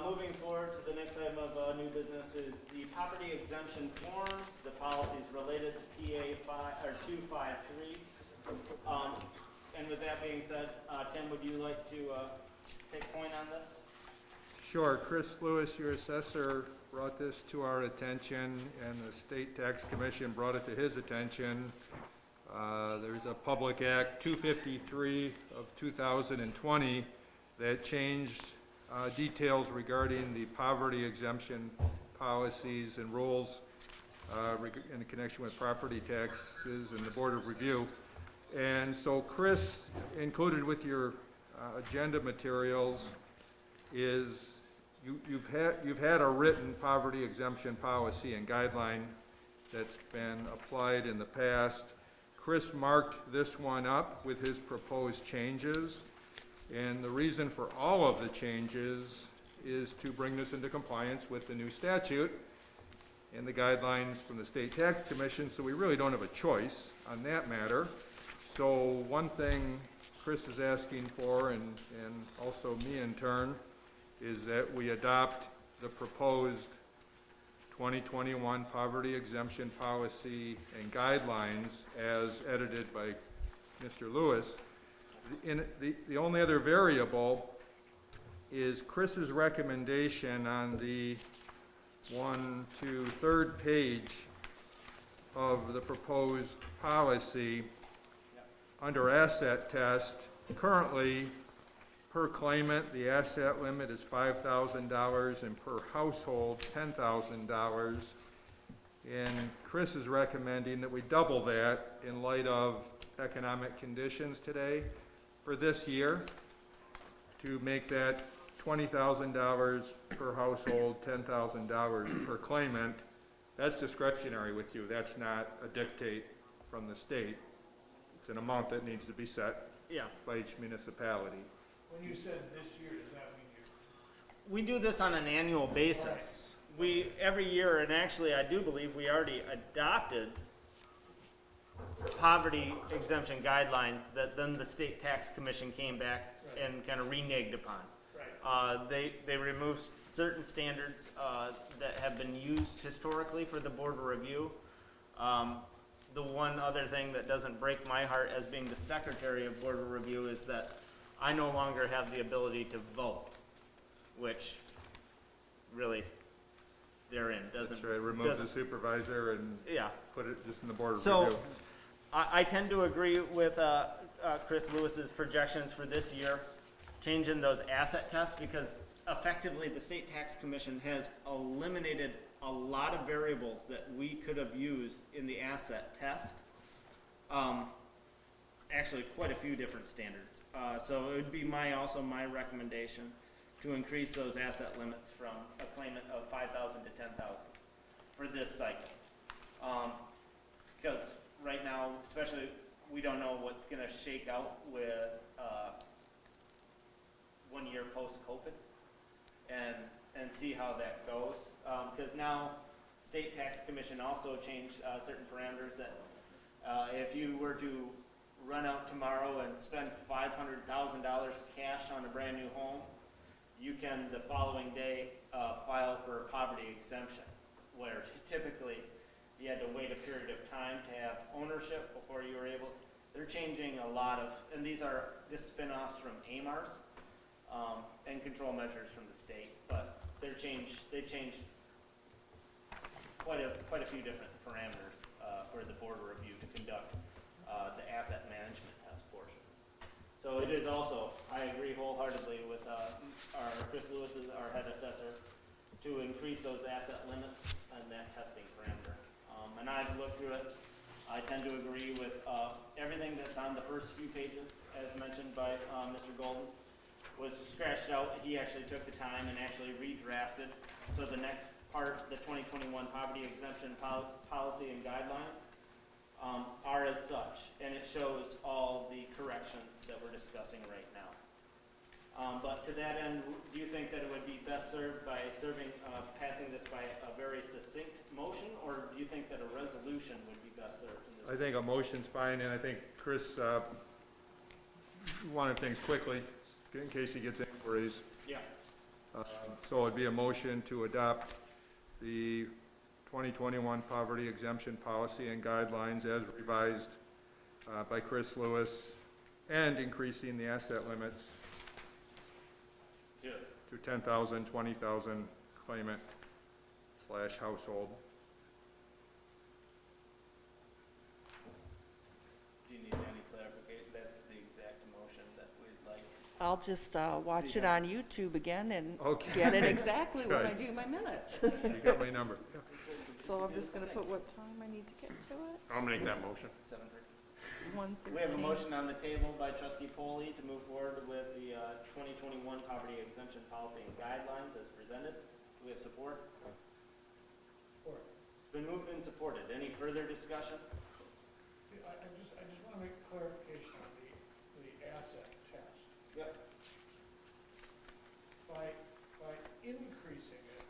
Moving forward to the next item of new business is the property exemption forms, the policies related to PA 253. And with that being said, Tim, would you like to take point on this? Sure. Chris Lewis, your assessor, brought this to our attention, and the State Tax Commission brought it to his attention. There's a Public Act 253 of 2020 that changed details regarding the poverty exemption policies and rules in connection with property taxes and the Board of Review. And so Chris, included with your agenda materials, is you've had a written poverty exemption policy and guideline that's been applied in the past. Chris marked this one up with his proposed changes, and the reason for all of the changes is to bring this into compliance with the new statute and the guidelines from the State Tax Commission, so we really don't have a choice on that matter. So one thing Chris is asking for, and also me in turn, is that we adopt the proposed 2021 poverty exemption policy and guidelines as edited by Mr. Lewis. The only other variable is Chris's recommendation on the third page of the proposed policy under asset test. Currently, per claimant, the asset limit is $5,000 and per household $10,000. And Chris is recommending that we double that in light of economic conditions today for this year, to make that $20,000 per household, $10,000 per claimant. That's discretionary with you. That's not a dictate from the state. It's an amount that needs to be set by each municipality. When you said this year, does that mean you? We do this on an annual basis. Every year, and actually I do believe we already adopted poverty exemption guidelines that then the State Tax Commission came back and kind of reneged upon. They removed certain standards that have been used historically for the Board of Review. The one other thing that doesn't break my heart as being the Secretary of Board of Review is that I no longer have the ability to vote, which really therein doesn't. That's right, remove the supervisor and put it just in the Board of Review. I tend to agree with Chris Lewis's projections for this year, changing those asset tests, because effectively the State Tax Commission has eliminated a lot of variables that we could have used in the asset test. Actually, quite a few different standards. So it would be also my recommendation to increase those asset limits from a claimant of $5,000 to $10,000 for this cycle. Because right now, especially, we don't know what's going to shake out with 1 year post-COVID, and see how that goes. Because now, State Tax Commission also changed certain parameters that if you were to run out tomorrow and spend $500,000 cash on a brand new home, you can the following day file for a poverty exemption, where typically you had to wait a period of time to have ownership before you were able. They're changing a lot of, and these are just spin-offs from AMARS and control measures from the state, but they've changed quite a few different parameters for the Board of Review to conduct the asset management test portion. So it is also, I agree wholeheartedly with our Chris Lewis, our head assessor, to increase those asset limits and that testing parameter. And I've looked through it. I tend to agree with everything that's on the first few pages, as mentioned by Mr. Golden, was scratched out. He actually took the time and actually redrafted. So the next part, the 2021 poverty exemption policy and guidelines, are as such, and it shows all the corrections that we're discussing right now. But to that end, do you think that it would be best served by passing this by a very succinct motion, or do you think that a resolution would be best served in this? I think a motion's fine, and I think Chris wanted things quickly, in case he gets inquiries. Yeah. So it'd be a motion to adopt the 2021 poverty exemption policy and guidelines as revised by Chris Lewis, and increasing the asset limits Good. to 10,000, 20,000 claimant/household. Do you need any clarification? That's the exact motion that we'd like. I'll just watch See it that. on YouTube again and Okay. get it exactly when I Good. do my minutes. You got my number. So I'm just gonna put what time I need to get to it, I'll make that motion. 7:30. 1:15. We have a motion on the table by trustee Foley to move forward with the 2021 poverty exemption policy and guidelines as presented. Do we have support? Support. It's been moved and supported. Any further discussion? I just want to make clarification on the asset test. Yep. By increasing it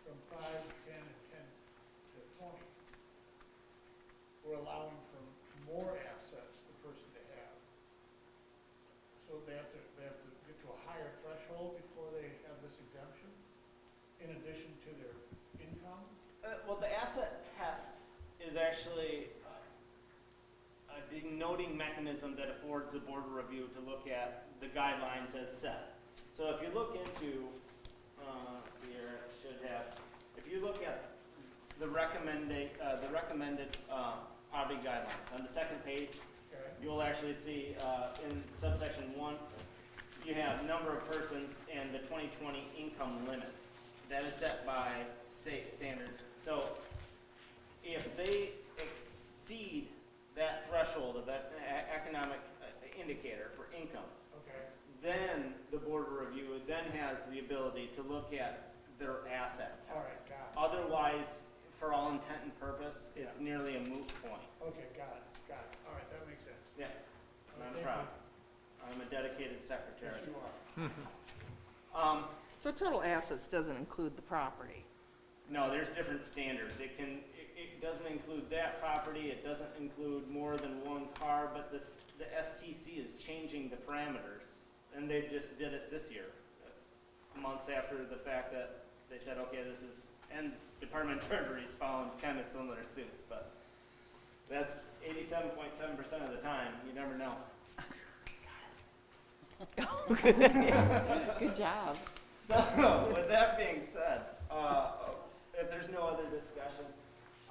from 5 to 10 and 10 to 20, we're allowing for more assets the person to have. So they have to get to a higher threshold before they have this exemption, in addition to their income? Well, the asset test is actually a denoting mechanism that affords the board of review to look at the guidelines as set. So if you look into, let's see here, it should have, if you look at the recommended poverty guidelines, on the second page, Okay. you'll actually see in subsection 1, you have number of persons and the 2020 income limit. That is set by state standards. So if they exceed that threshold of that economic indicator for income, Okay. then the board of review then has the ability to look at their asset All test. right, got it. Otherwise, for all intent and purpose, it's nearly a moot point. Okay, got it. All right, that makes sense. Yeah, not a Thank problem. I'm a dedicated secretary. Yes, you are. So total assets doesn't include the property. No, there's different standards. It doesn't include that property, it doesn't include more than one car, but the STC is changing the parameters. And they just did it this year, months after the fact that they said, okay, this is, and Department of Treasury is following kind of similar suits, but that's 87.7% of the time. You never know. Good job. So, with that being said, if there's no other discussion,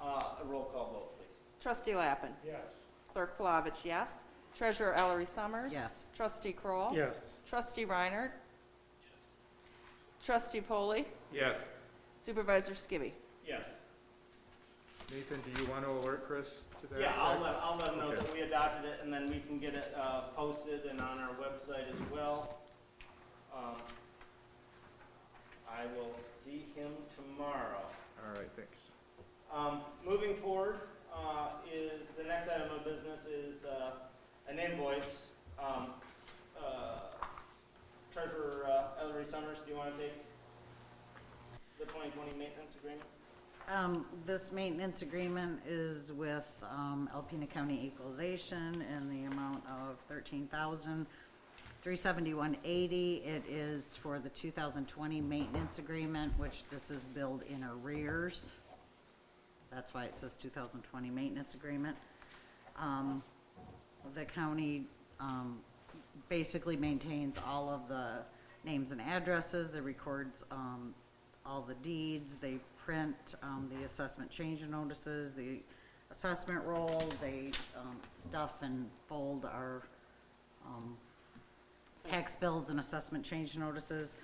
a roll call vote, please. Trustee Lappin. Yes. Clerk Palovich, yes. Treasurer Ellery Summers. Yes. Trustee Kroll. Yes. Trustee Reiner. Trustee Polly. Yes. Supervisor Skibby. Yes. Nathan, do you want to alert Chris to that? Yeah, I'll let them know Okay. that we adopted it, and then we can get it posted and on our website as well. I will see him tomorrow. All right, thanks. Moving forward, is the next item of business is an invoice. Treasurer Ellery Summers, do you want to take the 2020 maintenance agreement? This maintenance agreement is with Alpena County Equalization in the amount of $13,371.80. It is for the 2020 maintenance agreement, which this is billed in arrears. That's why it says 2020 maintenance agreement. The county basically maintains all of the names and addresses. They records all the deeds. They print the assessment change notices, the assessment roll. They stuff and fold our tax bills and assessment change notices.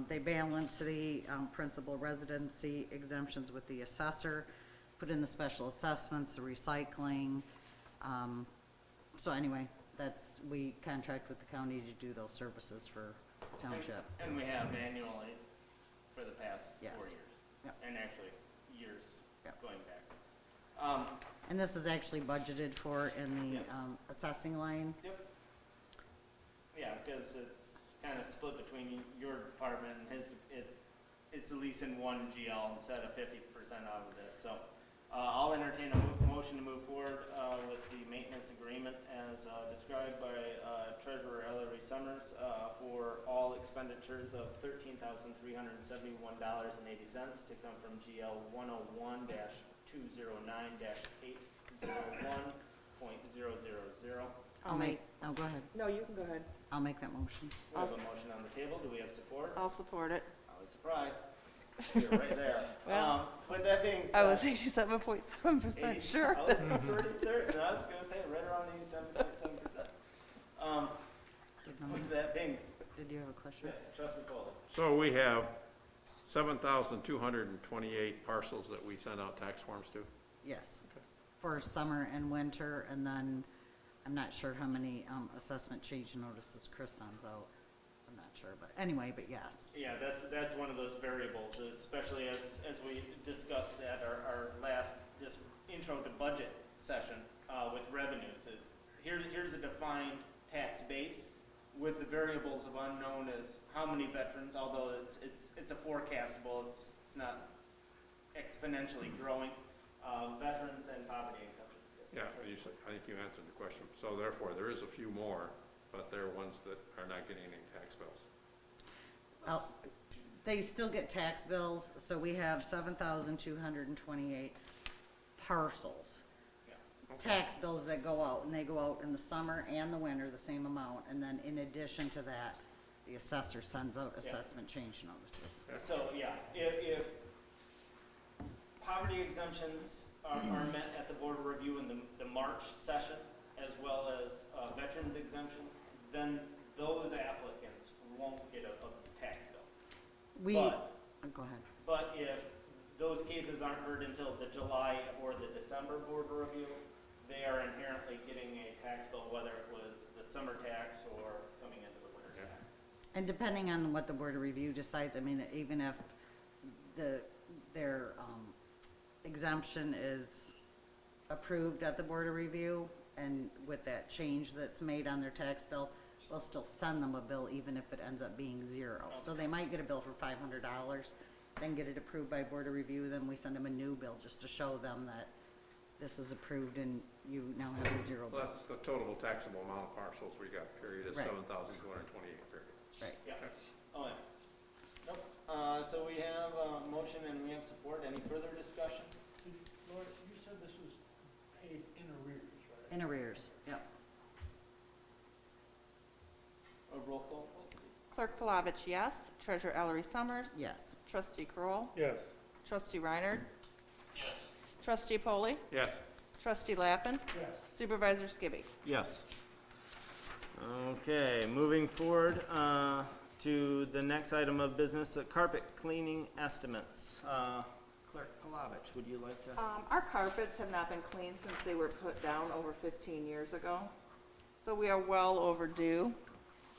They balance the principal residency exemptions with the assessor, put in the special assessments, the recycling. So anyway, we contract with the county to do those services for the township. And we have annually for the past 4 Yes. years. Yep. And actually, years Yep. going back. And this is actually budgeted for in the Yep. assessing line. Yep. Yeah, because it's kind of split between your department and his, it's at least in one GL instead of 50% out of this. So I'll entertain a motion to move forward with the maintenance agreement as described by Treasurer Ellery Summers for all expenditures of $13,371.80 to come from GL 101-209-801.000. Oh, go ahead. No, you can go ahead. I'll make that motion. We have a motion on the table. Do we have support? I'll support it. I was surprised. You're right there. Well, With that being said. I was 87.7% sure. I was pretty certain. I was gonna say right around 87.7%. With that being, Did you have a question? yes, trustee Foley. So we have 7,228 parcels that we send out tax forms to? Yes. For summer and winter, and then I'm not sure how many assessment change notices Chris sends out. I'm not sure, but anyway, but yes. Yeah, that's one of those variables, especially as we discussed at our last just intro to budget session with revenues. Is here's a defined tax base with the variables of unknown as how many veterans, although it's a forecastable, it's not exponentially growing, veterans and poverty exemptions. Yes. Yeah, I think you answered the question. So therefore, there is a few more, but they're ones that are not getting any tax bills. Well, they still get tax bills, so we have 7,228 parcels. Yeah. Tax bills that go out, and they go out in the summer and the winter, the same amount, and then in addition to that, the assessor sends out assessment change notices. So, yeah, if poverty exemptions are met at the board of review in the March session, as well as veterans exemptions, then those applicants won't get a tax bill. Go ahead. But if those cases aren't heard until the July or the December board of review, they are inherently getting a tax bill, whether it was the summer tax or coming into the winter tax. And depending on what the board of review decides, I mean, even if their exemption is approved at the board of review, and with that change that's made on their tax bill, we'll still send them a bill even if it ends up being zero. So they might get a bill for $500, then get it approved by board of review, then we send them a new bill just to show them that this is approved and you now have a zero Well, bill. that's the total taxable amount of parcels we got, period, is Right. 7,228, period. Right. Yeah. Oh, yeah. Nope. So we have a motion and we have support. Any further discussion? Laura, you said this was paid in arrears, right? In arrears, yep. A roll call, vote, please. Clerk Palovich, yes. Treasurer Ellery Summers. Yes. Trustee Kroll, Yes. Trustee Reiner. Yes. Trustee Polly. Yes. Trustee Lappin. Yes. Supervisor Skibby. Yes. Okay, moving forward to the next item of business, carpet cleaning estimates. Clerk Palovich, would you like to? Our carpets have not been cleaned since they were put down over 15 years ago, so we are well overdue.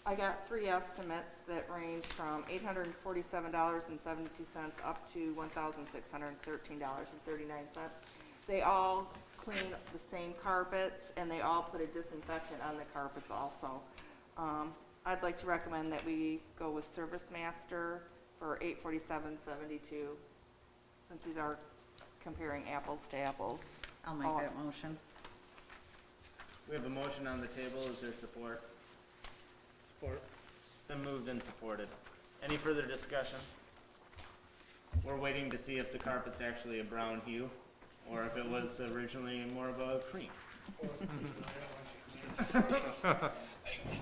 I got 3 estimates that range from $847.72 up to $1,613.39. They all clean the same carpets, and they all put a disinfectant on the carpets also. I'd like to recommend that we go with Service Master for $847.72, since these are comparing apples to apples. I'll make that motion. We have a motion on the table. Is there support? Support. It's been moved and supported. Any further discussion? We're waiting to see if the carpet's actually a brown hue, or if it was originally more of a cream.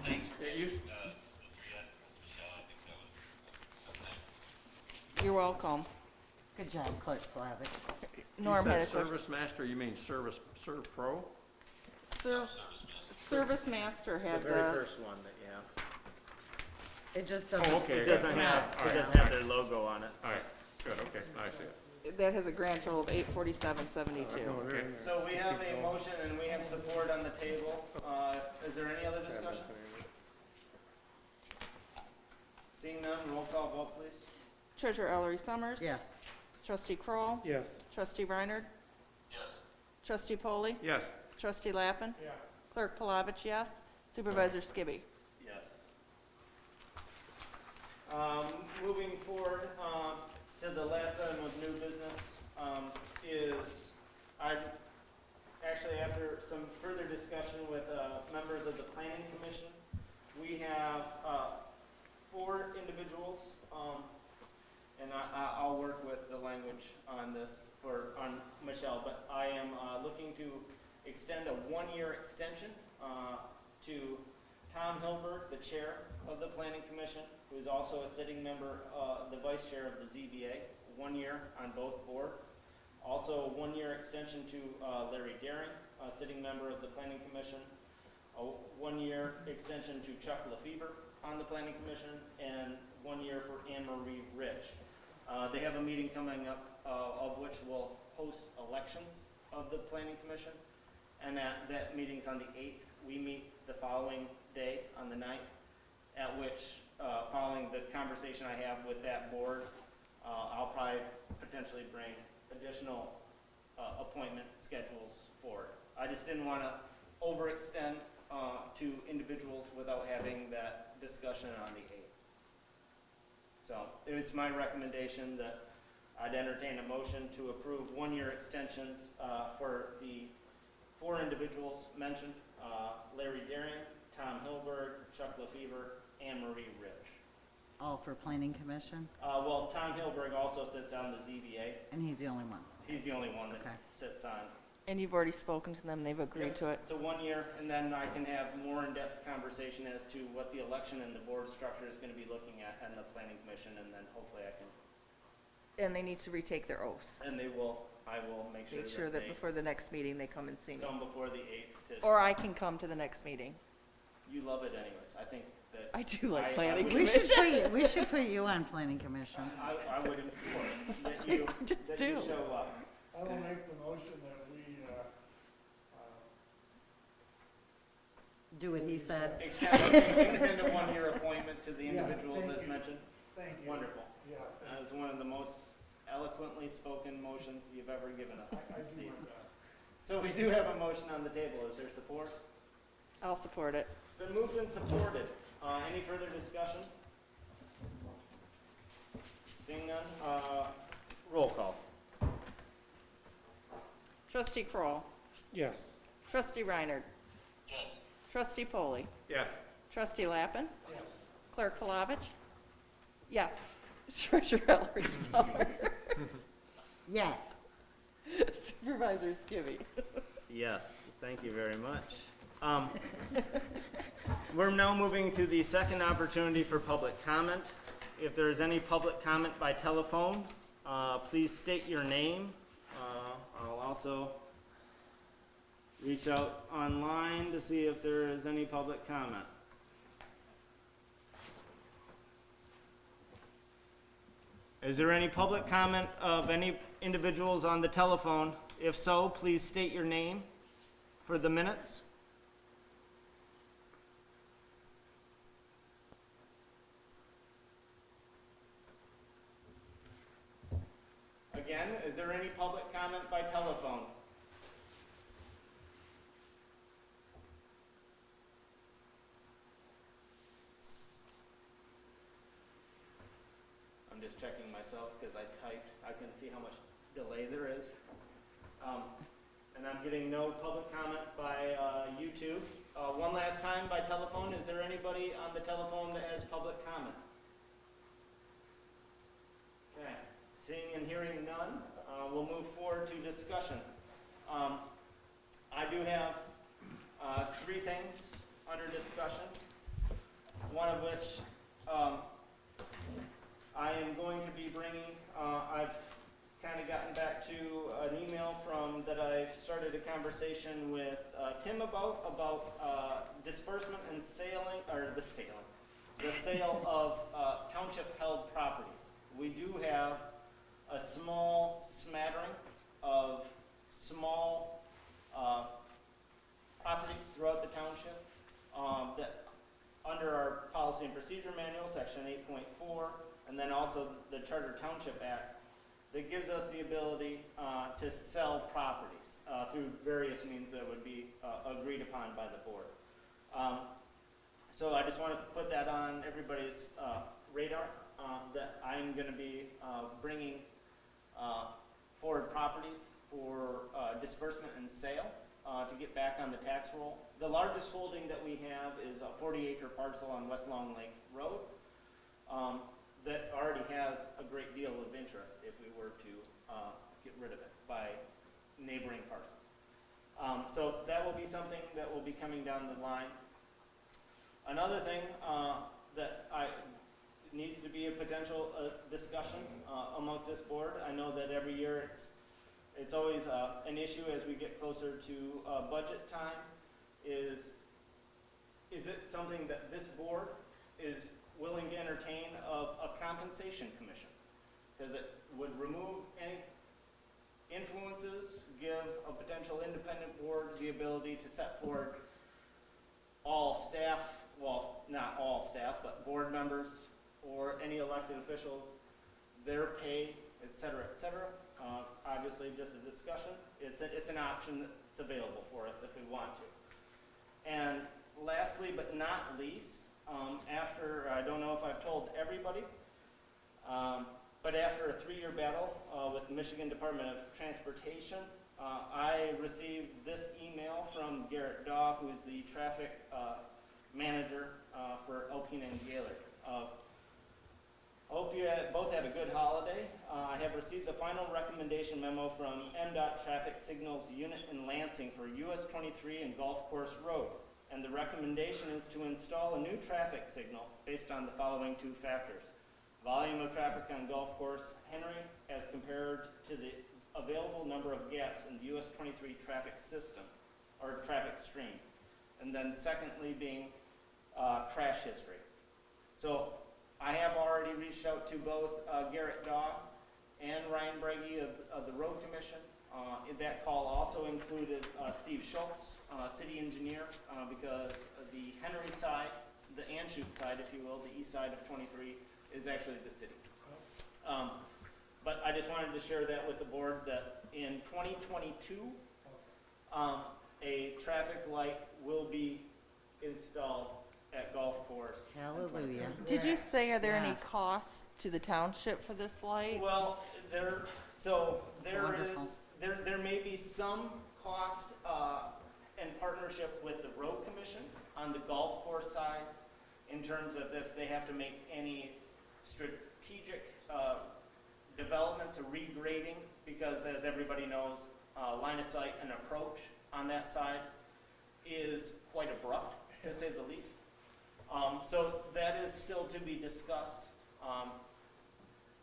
Thanks for Yeah, the 3 estimates, Michelle. I think that was You're welcome. Good job, Clerk Palovich. Norm You had a said question. Service Master, you mean Serve Pro? Service Master The had very the, first one that you have. It just doesn't. okay. It doesn't have their logo on it. All right, good, okay, I see it. that has a grand total of $847.72. Okay. So we have a motion and we have support on the table. Is there any other discussion? Seeing none, roll call vote, please. Treasurer Ellery Summers. Yes. Trustee Kroll, Yes. Trustee Reiner. yes. Trustee Polly. Yes, Trustee Lappin. Yeah. Clerk Palovich, yes. Supervisor Skibby. Yes. Moving forward, to the last item of new business, is, actually, after some further discussion with, members of the planning commission, we have, 4 individuals, and I'll work with the language on this on Michelle, but I am, looking to extend a 1-year extension, to Tom Hilberg, the chair of the planning commission, who is also a sitting member, the vice chair of the ZBA, 1 year on both boards. Also, a 1-year extension to Larry Daring, a sitting member of the planning commission, a 1-year extension to Chuck LaFever on the planning commission, and 1 year for Anne Marie Rich. They have a meeting coming up, of which will host elections of the planning commission, and that meeting's on the 8th. We meet the following day on the 9th, at which, following the conversation I have with that board, I'll probably potentially bring additional appointment schedules forward. I just didn't want to overextend to individuals without having that discussion on the 8th. So it's my recommendation that I'd entertain a motion to approve 1-year extensions for the 4 individuals mentioned, Larry Daring, Tom Hilberg, Chuck LaFever, Anne Marie Rich. All for planning commission, Well, Tom Hilberg also sits on the ZBA. and he's the only one. He's the only one that Okay. sits on. And you've already spoken to them, they've agreed to it? To 1 year, and then I can have more in-depth conversation as to what the election and the board structure is going to be looking at and the planning commission, and then hopefully I can, And they need to retake their oaths. and I will make Make sure that that they before the next meeting, they come and see me. come before the 8th. Or I can come to the next meeting. You love it anyways. I think that I do I like planning would- commission. We should put you on planning commission. I would implore that you, Just that you do. show up. I will make the motion that we, Do what he said. Extend a 1-year appointment to the Yeah, individuals thank as you. mentioned. thank you. Wonderful. Yeah, That was one of the most eloquently spoken motions you've ever given us, I do Steve. my best. So we do have a motion on the table. Is there support? I'll support it. It's been moved and supported. Any further discussion? Seeing none, roll call. Trustee Kroll, Yes. Trustee Reiner, Yes. Trustee Polly, Yes. Trustee Lappin, Yes. Clerk Palovich? Yes. Treasurer Ellery Summers. Yes. Supervisor Skibby. Yes, thank you very much. We're now moving to the second opportunity for public comment. If there is any public comment by telephone, please state your name. I'll also reach out online to see if there is any public comment. Is there any public comment of any individuals on the telephone? If so, please state your name for the minutes. Again, is there any public comment by telephone? I'm just checking myself because I typed. I can see how much delay there is. And I'm getting no public comment by YouTube. One last time by telephone, is there anybody on the telephone that has public comment? Okay, seeing and hearing none, we'll move forward to discussion. I do have 3 things under discussion, one of which I am going to be bringing, I've kind of gotten back to an email that I started a conversation with Tim about disbursement and the sale of township-held properties. We do have a small smattering of small properties throughout the township that under our policy and procedure manual, section 8.4, and then also the Charter Township Act, that gives us the ability to sell properties through various means that would be agreed upon by the board. So I just wanted to put that on everybody's radar, that I'm gonna be, bringing, forward properties for, disbursement and sale, to get back on the tax roll. The largest holding that we have is a 40-acre parcel on West Long Lake Road, that already has a great deal of interest if we were to, get rid of it by neighboring parcels. So that will be something that will be coming down the line. Another thing that needs to be a potential discussion amongst this board. I know that every year it's always an issue as we get closer to budget time. Is it something that this board is willing to entertain of a compensation commission? Because it would remove any influences, give a potential independent board the ability to set forward all staff, well, not all staff, but board members or any elected officials, their pay, et cetera, et cetera. Obviously, just a discussion. It's an option that's available for us if we want to. And lastly, but not least, after, I don't know if I've told everybody, but after a 3-year battle with the Michigan Department of Transportation, I received this email from Garrett Daw, who is the traffic manager for Alpena and Gaylord. Hope you both had a good holiday. I have received the final recommendation memo from MDOT Traffic Signals Unit in Lansing for US 23 and Golf Course Road. And the recommendation is to install a new traffic signal based on the following 2 factors. Volume of traffic on Golf Course Henry as compared to the available number of gaps in the US 23 traffic system, or traffic stream. And then secondly being crash history. So I have already reached out to both Garrett Daw and Ryan Breggy of the Road Commission. That call also included Steve Schultz, city engineer, because the Henry side, the Anschutz side, if you will, the east side of 23, is actually the city. But I just wanted to share that with the board that in 2022, a traffic light will be installed at Golf Course. Hallelujah. Did you say, are there any Yes. costs to the township for this light? Well, there Wonderful. is, there may be some cost in partnership with the road commission on the golf course side in terms of if they have to make any strategic developments or regrading, because as everybody knows, line of sight and approach on that side is quite abrupt, to say the least. So that is still to be discussed.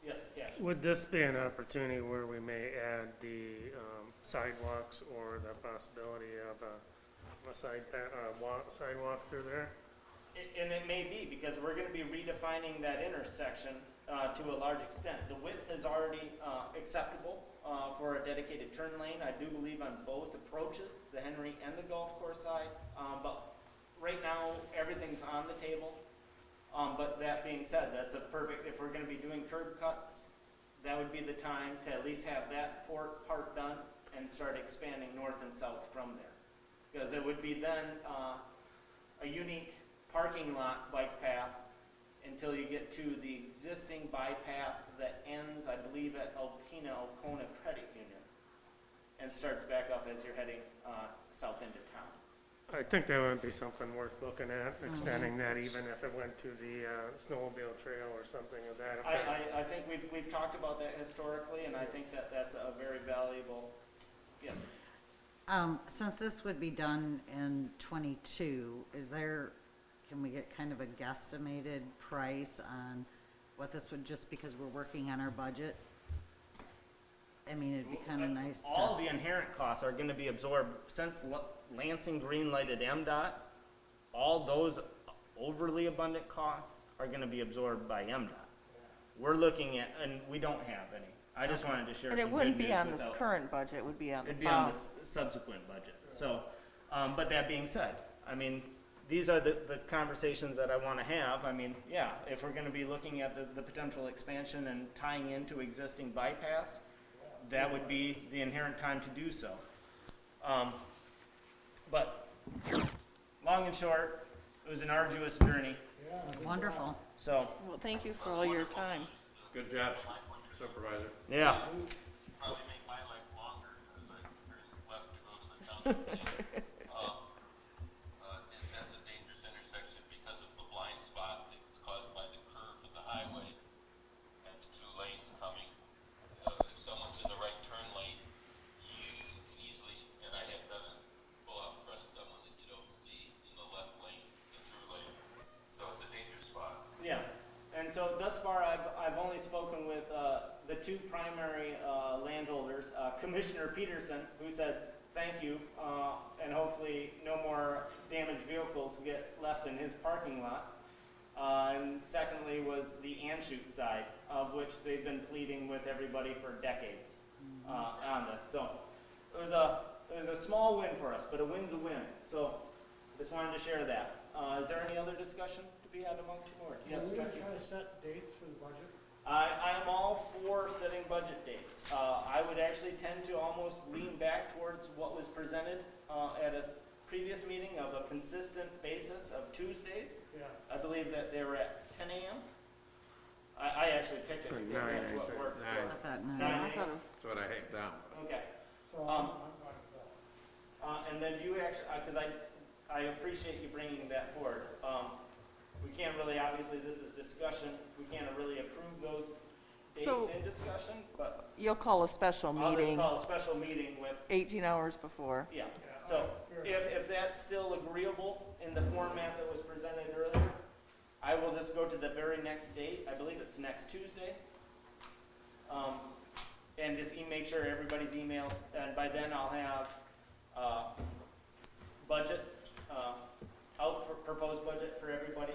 Yes, Cash? Would this be an opportunity where we may add the sidewalks or the possibility of a sidewalk through there? And it may be, because we're going to be redefining that intersection to a large extent. The width is already acceptable for a dedicated turn lane. I do believe on both approaches, the Henry and the golf course side. But right now, everything's on the table. But that being said, that's a perfect, if we're going to be doing curb cuts, that would be the time to at least have that part done and start expanding north and south from there. Because it would be then a unique parking lot bike path until you get to the existing bike path that ends, I believe, at Alpena Credit Union and starts back up as you're heading south into town. I think that would be something worth looking at, extending that even if it went to the snowmobile trail or something of that effect. I think we've talked about that historically, and I think that that's a very valuable, yes. Since this would be done in '22, can we get kind of a guesstimated price on what this would, just because we're working on our budget? I mean, it'd be kind of nice to. All the inherent costs are going to be absorbed since Lansing green-lighted MDOT. All those overly abundant costs are going to be absorbed by MDOT. We're looking at, and we don't have any. I just wanted to share some And good it wouldn't news be on this without- current budget, it would be on the It'd be on the bond. subsequent budget. So, but that being said, I mean, these are the conversations that I want to have. I mean, yeah, if we're going to be looking at the potential expansion and tying into existing bypass, that would be the inherent time to do so. But long and short, it was an arduous journey. Wonderful. So, Well, thank you for all your time. Good job, Supervisor. yeah. Probably make my life longer as I left to go to the township. And that's a dangerous intersection because of the blind spot that's caused by the curve of the highway and the two lanes coming. If someone's in the right turn lane, you can easily, and I have done it, pull out in front of someone that you don't see in the left lane, the through lane. So it's a dangerous spot. Yeah, and so thus far, I've only spoken with the two primary landholders, Commissioner Peterson, who said, thank you, and hopefully no more damaged vehicles get left in his parking lot. And secondly was the Anschutz side, of which they've been pleading with everybody for decades on this. So it was a small win for us, but a win's a win. So just wanted to share that. Is there any other discussion to be had amongst the board? Yes, Are we Becky? trying to set dates for the budget? I am all for setting budget dates. I would actually tend to almost lean back towards what was presented at a previous meeting of a consistent basis of Tuesdays. Yeah. I believe that they were at 10 a.m. I actually picked it So because that's what worked. Nine. I thought no. 9 I a.m.? thought it was That's what I hate down. Okay. So I'm fine with that. And then you actually, because I appreciate you bringing that forward. We can't really, obviously, this is discussion. We can't really approve those dates So- in discussion, but You'll call a special I'll just meeting call a special meeting with, 18 hours before. yeah. Yeah, So fair if that's still agreeable in the format that was presented earlier, I will just go to the very next date. I believe it's next Tuesday. And just make sure everybody's emailed, and by then I'll have budget, out for proposed budget for everybody.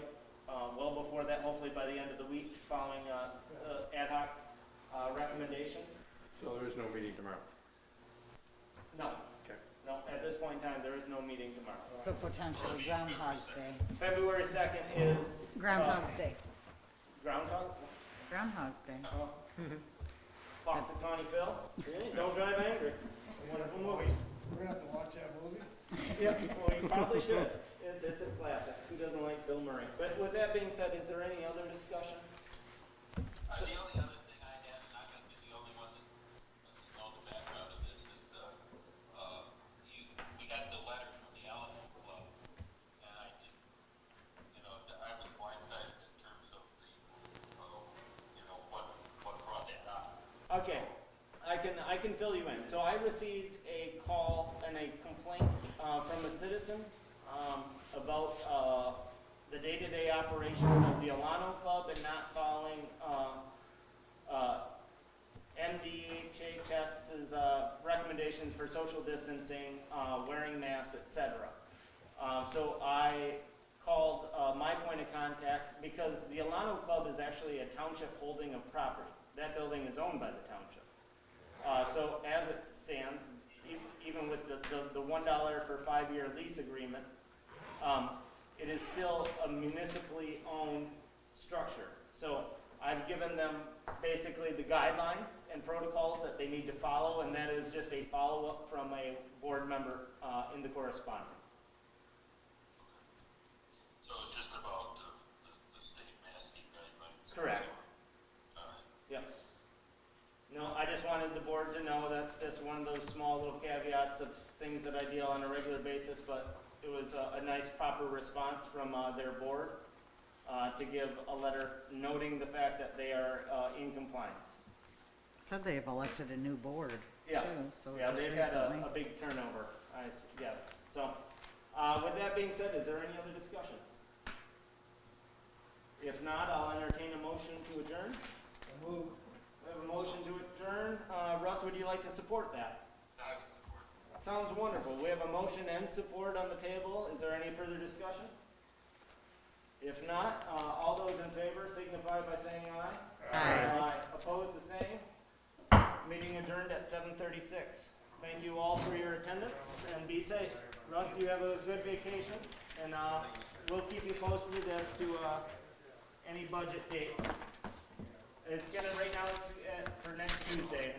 Well before that, hopefully by the end of the week, following the ad hoc recommendation. So there is no meeting tomorrow. No. Okay. No, at this point in time, there is no meeting tomorrow. So potentially Groundhog's Day. February 2nd is. Groundhog's Day. Groundhog? Groundhog's Day. Foxaconi Phil? Don't drive angry. Wonderful movie. We're gonna have to watch that movie? Yep, well, you probably should. It's a classic. Who doesn't like Bill Murray? But with that being said, is there any other discussion? The only other thing I had, and I'm gonna be the only one that doesn't know the background of this, is, we got the letter from the Alamo Club, and I just, I was blindsided in terms of the, what brought that up. Okay, I can fill you in. So I received a call and a complaint from a citizen about the day-to-day operations of the Alano Club and not following MDHHS's recommendations for social distancing, wearing masks, etc. So I called my point of contact because the Alano Club is actually a township holding of property. That building is owned by the township. So as it stands, even with the $1 for 5-year lease agreement, it is still a municipally owned structure. So I've given them basically the guidelines and protocols that they need to follow, and that is just a follow-up from a board member in the correspondence. So it's just about the state masking guidelines? Correct. All right. Yep. No, I just wanted the board to know that's just one of those small little caveats of things that I deal on a regular basis, but it was a nice proper response from their board to give a letter noting the fact that they are in compliance. Said they've elected a new board Yeah. too, so Yeah, just they've had recently. a big turnover, yes. So, with that being said, is there any other discussion? If not, I'll entertain a motion to adjourn. I move. We have a motion to adjourn. Russ, would you like to support that? I can support. Sounds wonderful. We have a motion and support on the table. Is there any further discussion? If not, all those in favor signify by saying aye. Aye. Opposed, the same. Meeting adjourned at 7:36. Thank you all for your attendance and be safe. Russ, you have a good vacation, and we'll keep you posted as to any budget dates. It's gonna, right now, it's for next Tuesday.